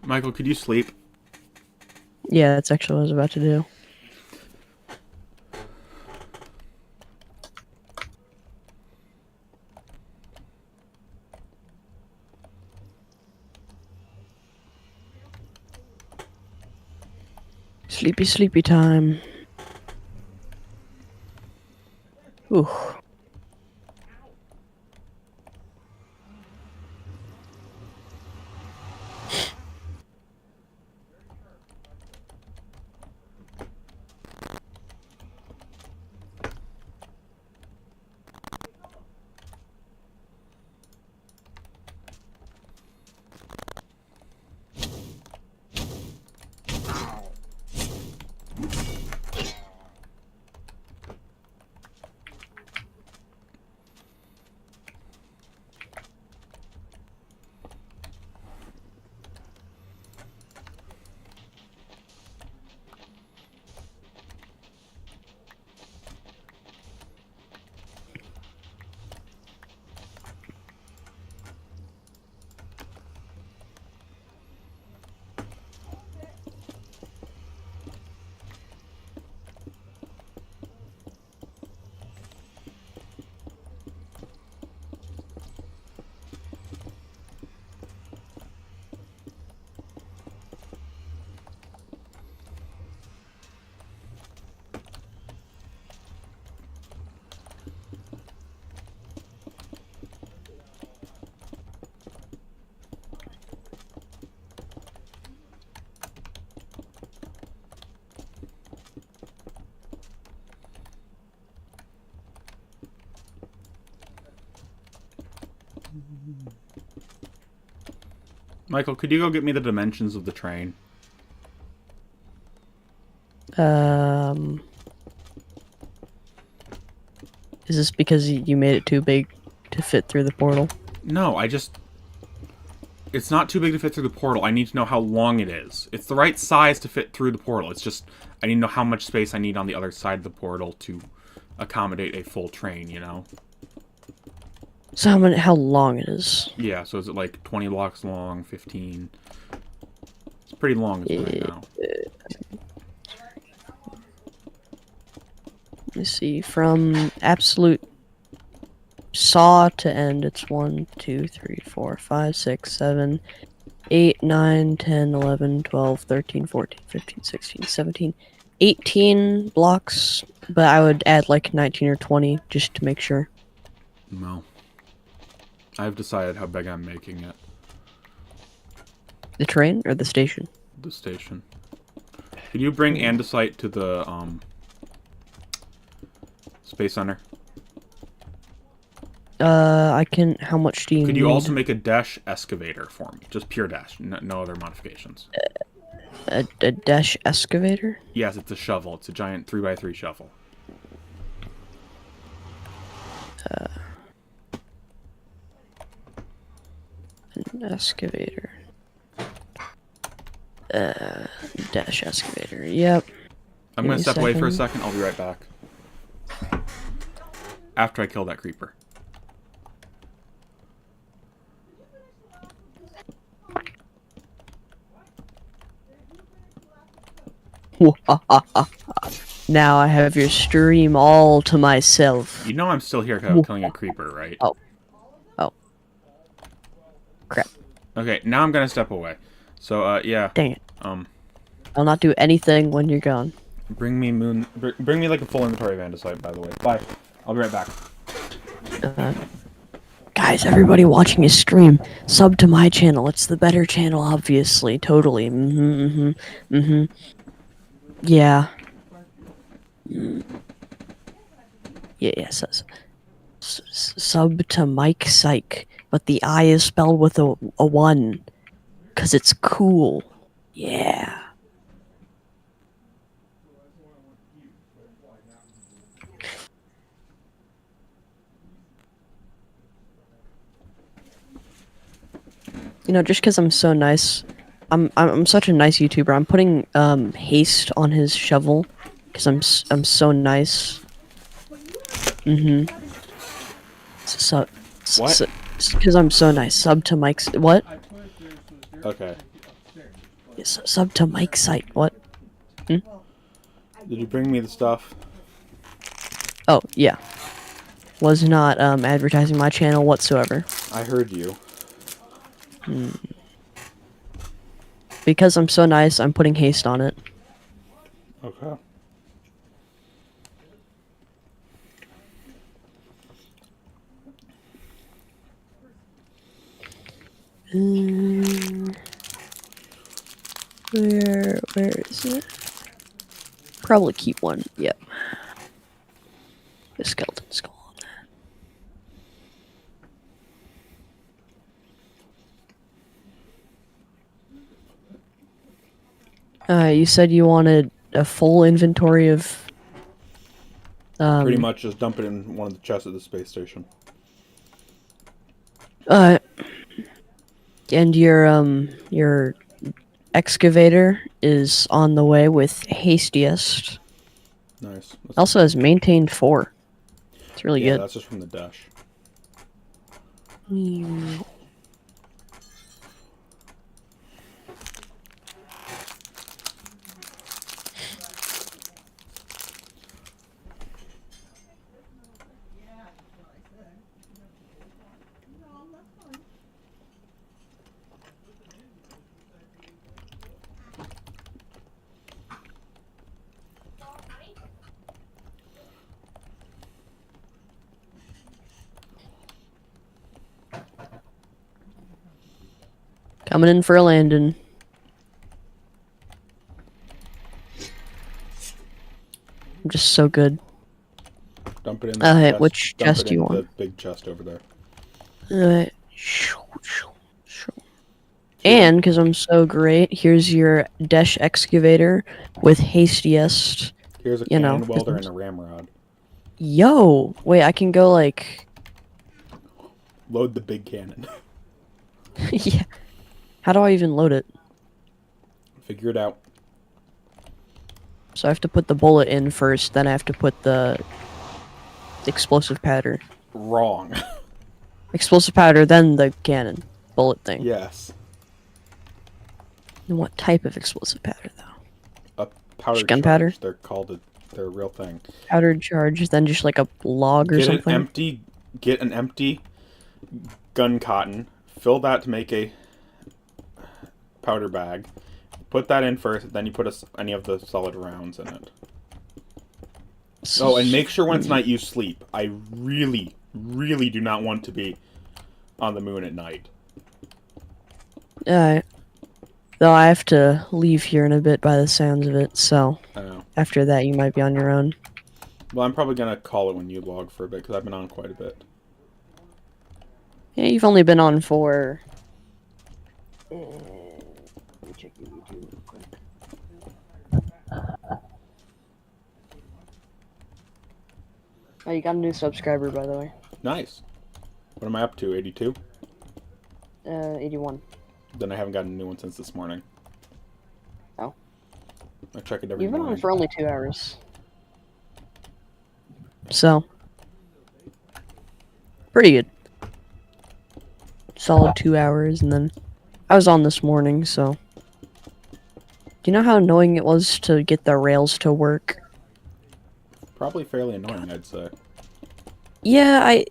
Michael, could you sleep? Yeah, that's actually what I was about to do. Sleepy, sleepy time. Ooh. Michael, could you go get me the dimensions of the train? Is this because you made it too big to fit through the portal? No, it's not too big to fit through the portal. I need to know how long it is. It's the right size to fit through the portal. It's just, I need to know how much space I need on the other side of the portal to accommodate a full train, you know? So how long it is? Yeah, so is it like 20 blocks long, 15? It's pretty long as right now. Let me see. From absolute saw to end, it's 1, 2, 3, 4, 5, 6, 7, 8, 9, 10, 11, 12, 13, 14, 15, 16, 17, 18 blocks, but I would add like 19 or 20 just to make sure. No. I've decided how big I'm making it. The train or the station? The station. Could you bring andesite to the Space Center? I can. How much do you need? Could you also make a dash excavator for me? Just pure dash, no other modifications. A dash excavator? Yes, it's a shovel. It's a giant 3x3 shovel. An excavator. Dash excavator. Yep. I'm going to step away for a second. I'll be right back. After I kill that creeper. Now I have your stream all to myself. You know I'm still here because I'm killing a creeper, right? Oh. Oh. Crap. Okay, now I'm going to step away. So, yeah. Dang it. I'll not do anything when you're gone. Bring me bring me like a full inventory of andesite, by the way. Bye. I'll be right back. Guys, everybody watching his stream, sub to my channel. It's the better channel, obviously. Totally. Yeah. Yes. Sub to Mike Psych, but the I is spelled with a 1. Because it's cool. Yeah. You know, just because I'm so nice, I'm such a nice YouTuber. I'm putting haste on his shovel because I'm so nice. So What? Because I'm so nice. Sub to Mike's what? Okay. Yes, sub to Mike's site. What? Did you bring me the stuff? Oh yeah. Was not advertising my channel whatsoever. I heard you. Because I'm so nice, I'm putting haste on it. Okay. Where is it? Probably keep one. Yep. The skeleton skull on that. You said you wanted a full inventory of. Pretty much just dump it in one of the chests at the space station. And your excavator is on the way with hastiest. Nice. Also has maintained 4. It's really good. Yeah, that's just from the dash. Coming in for a landing. I'm just so good. Dump it in the chest. Which Dump chest it do you in want? the big chest over there. And because I'm so great, here's your Desh excavator with hastiest. Here's a You know. cannon welder and a ramrod. Yo, wait, I can go like. Load the big cannon. Yeah. How do I even load it? Figure it out. So I have to put the bullet in first, then I have to put the explosive powder. Wrong. Explosive powder, then the cannon bullet thing. Yes. And what type of explosive powder, though? A powder Gunpowder? charge. They're called they're a real thing. Powdered charge, then just like a log or something? Get an empty gun cotton. Fill that to make a powder bag. Put that in first, then you put any of the solid rounds in it. Oh, and make sure when it's night you sleep. I really, really do not want to be on the moon at night. Alright. Though I have to leave here in a bit by the sounds of it, so Oh. after that you might be on your own. Well, I'm probably going to call it when you log for a bit, because I've been on quite a bit. Yeah, you've only been on for... Oh, you got a new subscriber, by the way. Nice. What am I up to? 82? 81. Then I haven't gotten a new one since this morning. Oh. I check it every You've been morning. on for only 2 hours. So. Pretty good. Solid 2 hours, and then I was on this morning, so. Do you know how annoying it was to get the rails to work? Probably fairly annoying, I'd say. Yeah,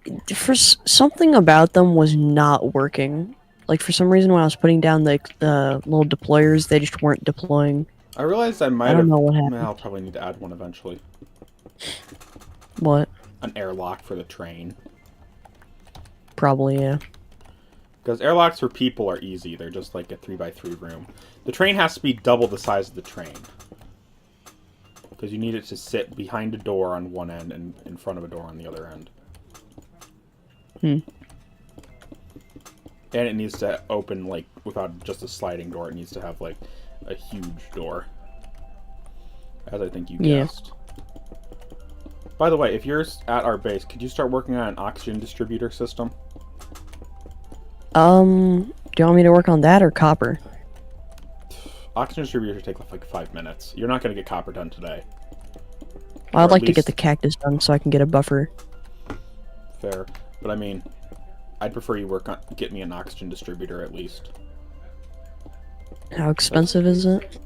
something about them was not working. Like, for some reason, when I was putting down the little deployers, they just weren't deploying. I realized I don't know what happened. I'll probably need to add one eventually. What? An airlock for the train. Probably, yeah. Because airlocks for people are easy. They're just like a 3x3 room. The train has to be double the size of the train. Because you need it to sit behind a door on one end and in front of a door on the other end. And it needs to open, like, without just a sliding door. It needs to have, like, a huge door. As I think you guessed. By the way, if you're at our base, could you start working on an oxygen distributor system? Do you want me to work on that or copper? Oxygen distributor should take, like, 5 minutes. You're not going to get copper done today. Well, I'd like to get the cactus done so I can get a buffer. Fair. But I mean, I'd prefer you get me an oxygen distributor at least. How expensive is it?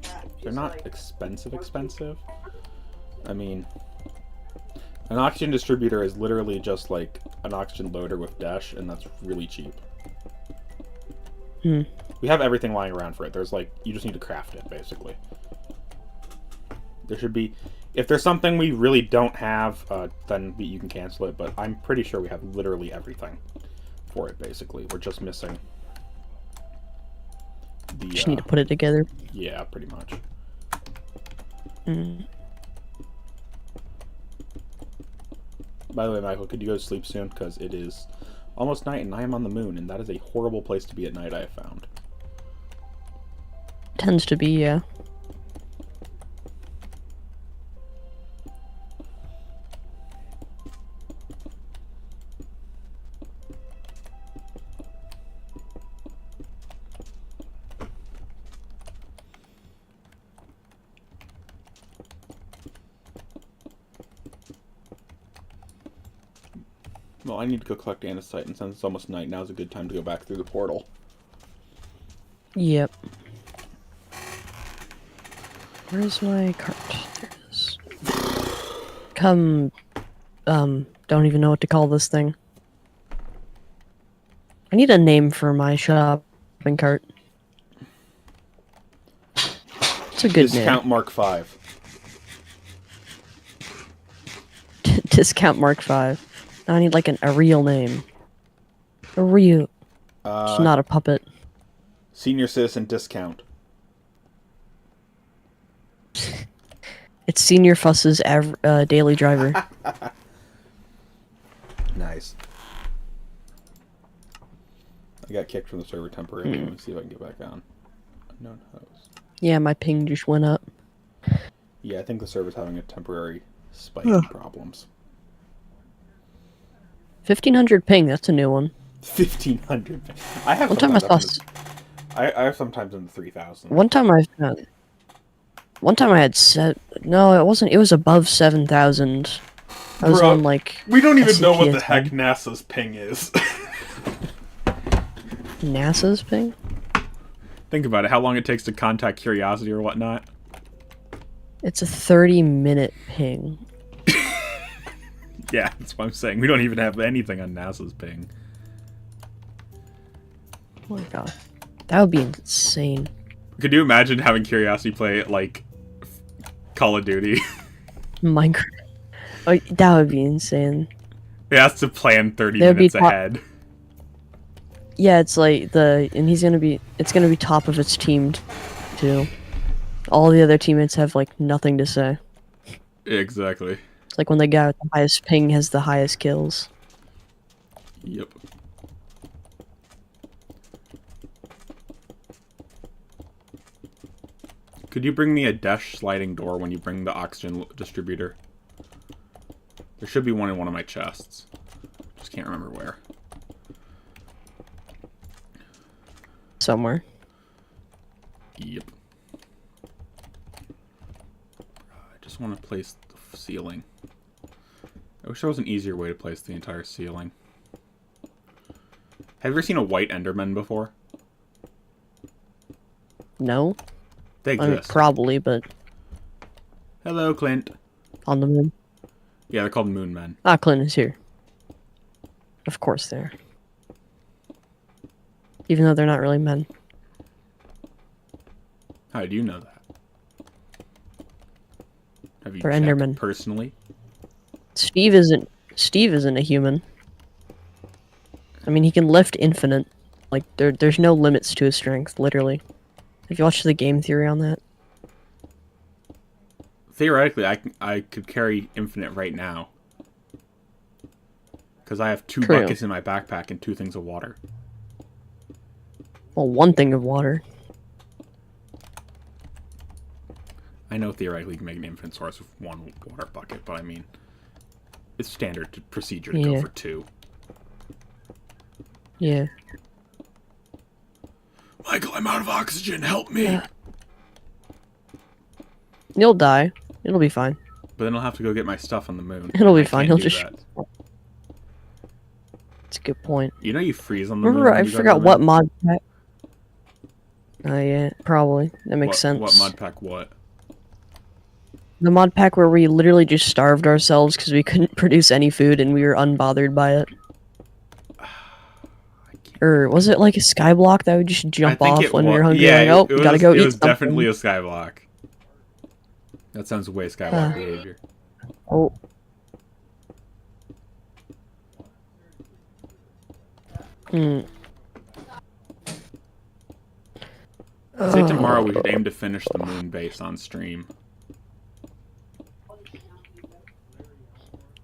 They're not expensive. I mean, an oxygen distributor is literally just like an oxygen loader with dash, and that's really cheap. We have everything lying around for it. There's like, you just need to craft it, basically. There should be... If there's something we really don't have, then you can cancel it, but I'm pretty sure we have literally everything for it, basically. We're just missing the... Just need to put it together. Yeah, pretty much. By the way, Michael, could you go to sleep soon? Because it is almost night, and I am on the moon, and that is a horrible place to be at night, I have found. Tends to be, yeah. Well, I need to go collect andesite, and since it's almost night, now's a good time to go back through the portal. Yep. Where's my cart? There it is. Don't even know what to call this thing. I need a name for my shopping cart. It's a good Discount name. Mark 5. Discount Mark 5. I need like a real name. A real. It's not a puppet. Senior Citizen Discount. It's Senior Fuss's daily driver. Nice. I got kicked from the server temporarily. Let me see if I can get back on. Unknown host. Yeah, my ping just went up. Yeah, I think the server's having a temporary spike in problems. 1500 ping, that's a new one. 1500. I have One time I sometimes saw. I have sometimes in the 3000. One time I had no, it wasn't. It was above 7,000. I was Bro, on like. we don't even know what the SCP heck NASA's ping is. NASA's ping. Think about it. How long it takes to contact Curiosity or whatnot. It's a 30-minute ping. Yeah, that's what I'm saying. We don't even have anything on NASA's ping. Oh my god, that would be insane. Could you imagine having Curiosity play like Call of Duty? Minecraft. Oh, that would be insane. It has to plan 30 There'd be minutes ahead. Yeah, it's like it's gonna be top of its team too. All the other teammates have like nothing to say. Exactly. It's like when the guy with the highest ping has the highest kills. Yep. Could you bring me a dash sliding door when you bring the oxygen distributor? There should be one in one of my chests. Just can't remember where. Somewhere. Yep. I just want to place the ceiling. I wish there was an easier way to place the entire ceiling. Have you ever seen a white Enderman before? No? They I mean, exist. probably, but Hello, Clint. on the moon. Yeah, they're called moon men. Ah, Clint is here. Of course they're. Even though they're not really men. How do you know that? Have you They're checked Endermen. personally? Steve isn't a human. I mean, he can lift infinite. Like there's no limits to his strength, literally. Have you watched the game theory on that? Theoretically, I could carry infinite right now. Because I have 2 True. buckets in my backpack and 2 things of water. Well, one thing of water. I know theoretically you can make an infinite source with 1 water bucket, but I mean, it's standard procedure to go for 2. Yeah. Michael, I'm out of oxygen. Help me. You'll die. It'll be fine. But then I'll have to go get my stuff on the moon. It'll be I fine. can't He'll do just. that. That's a good point. You know you freeze on the moon. Remember, I when you go to forgot the what moon? mod pack. Yeah, probably. That makes sense. What mod pack? What? The mod pack where we literally just starved ourselves because we couldn't produce any food and we were unbothered by it. Or was it like a skyblock that would just jump off when we were hungry? Yeah, like, oh, it gotta go eat It was something. definitely a skyblock. That sounds way skyblock behavior. Oh. Say tomorrow we should aim to finish the moon base on stream.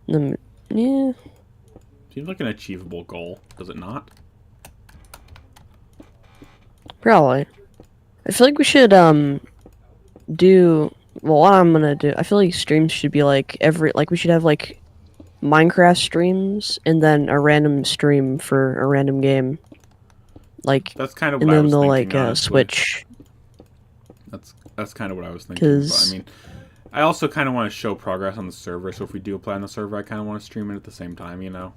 Yeah. Seems like an achievable goal, does it not? Probably. I feel like we should do well what I'm gonna do. I feel like streams should be like we should have like Minecraft streams and then a random stream for a random game. Like That's kind of and what I then was they'll thinking, like honestly. switch. That's kind of what I was thinking. But I mean, I also kind of want to show progress on the server, so if we do apply on the server, I kind of want to stream it at the same time, you know?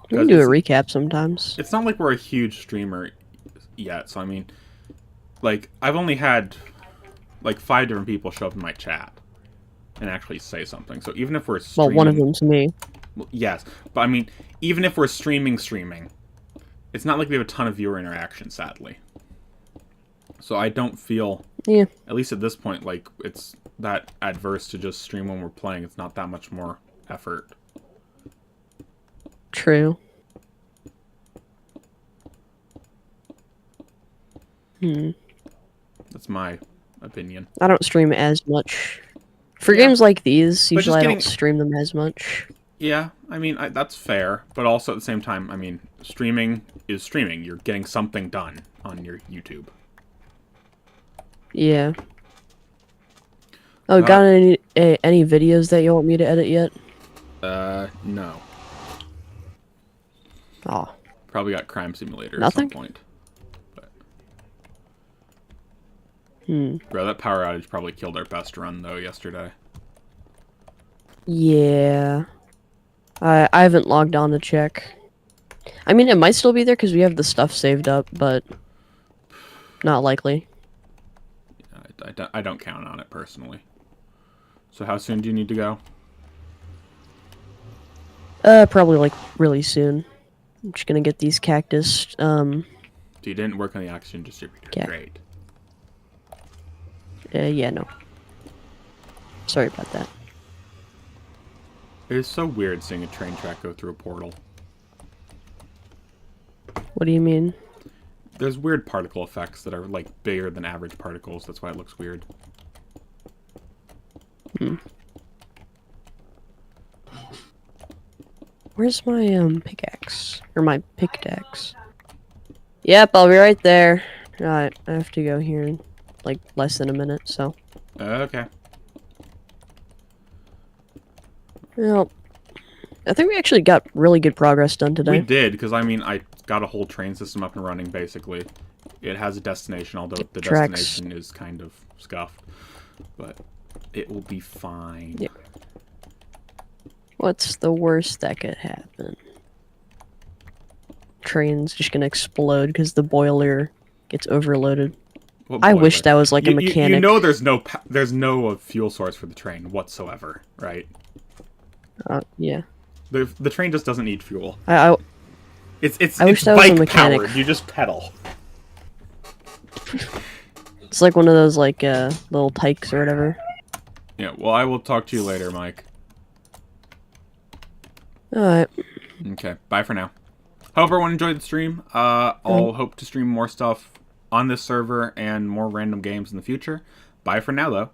We can do a recap sometimes. It's not like we're a huge streamer yet, so I mean, like, I've only had, like, 5 different people show up in my chat and actually say something. So even if we're streaming... Well, one of them's me. Well, yes, but I mean, even if we're streaming, it's not like we have a ton of viewer interaction, sadly. So I don't feel, at least at this point, like it's that adverse to just stream when we're playing. It's not that much more effort. True. That's my opinion. I don't stream as much. For games like these, usually I don't stream them as much. Yeah, I mean, that's fair. But also at the same time, I mean, streaming is streaming. You're getting something done on your YouTube. Yeah. Oh, got any videos that you want me to edit yet? No. Oh. Probably got Crime Simulator Nothing? at some point. But... Hmm. Bro, that power outage probably killed our best run, though, yesterday. Yeah. I haven't logged on to check. I mean, it might still be there because we have the stuff saved up, but not likely. I don't count on it, personally. So how soon do you need to go? Probably, like, really soon. I'm just gonna get these cactus, So you didn't work on the oxygen distributor. Yeah. Great. Yeah, no. Sorry about that. It is so weird seeing a train track go through a portal. What do you mean? There's weird particle effects that are, like, bigger than average particles. That's why it looks weird. Hmm. Where's my, pickaxe? Or my pickaxe? Yep, I'll be right there. Alright, I have to go here in, like, less than a minute, so. Okay. Well, I think we actually got really good progress done today. We did, because, I mean, I got a whole train system up and running, basically. It has a destination, although the Tracks. destination is kind of scuffed. But it will be fine. Yeah. What's the worst that could happen? Train's just gonna explode because the boiler gets overloaded. What I boiler? wish that was like a mechanic. You know there's no fuel source for the train whatsoever, right? Yeah. The train just doesn't need fuel. I It's wish that was a bike mechanic. powered. You just pedal. It's like one of those like little tykes or whatever. Yeah. Well, I will talk to you later, Mike. All right. Okay. Bye for now. Hope everyone enjoyed the stream. I'll hope to stream more stuff on this server and more random games in the future. Bye for now, though.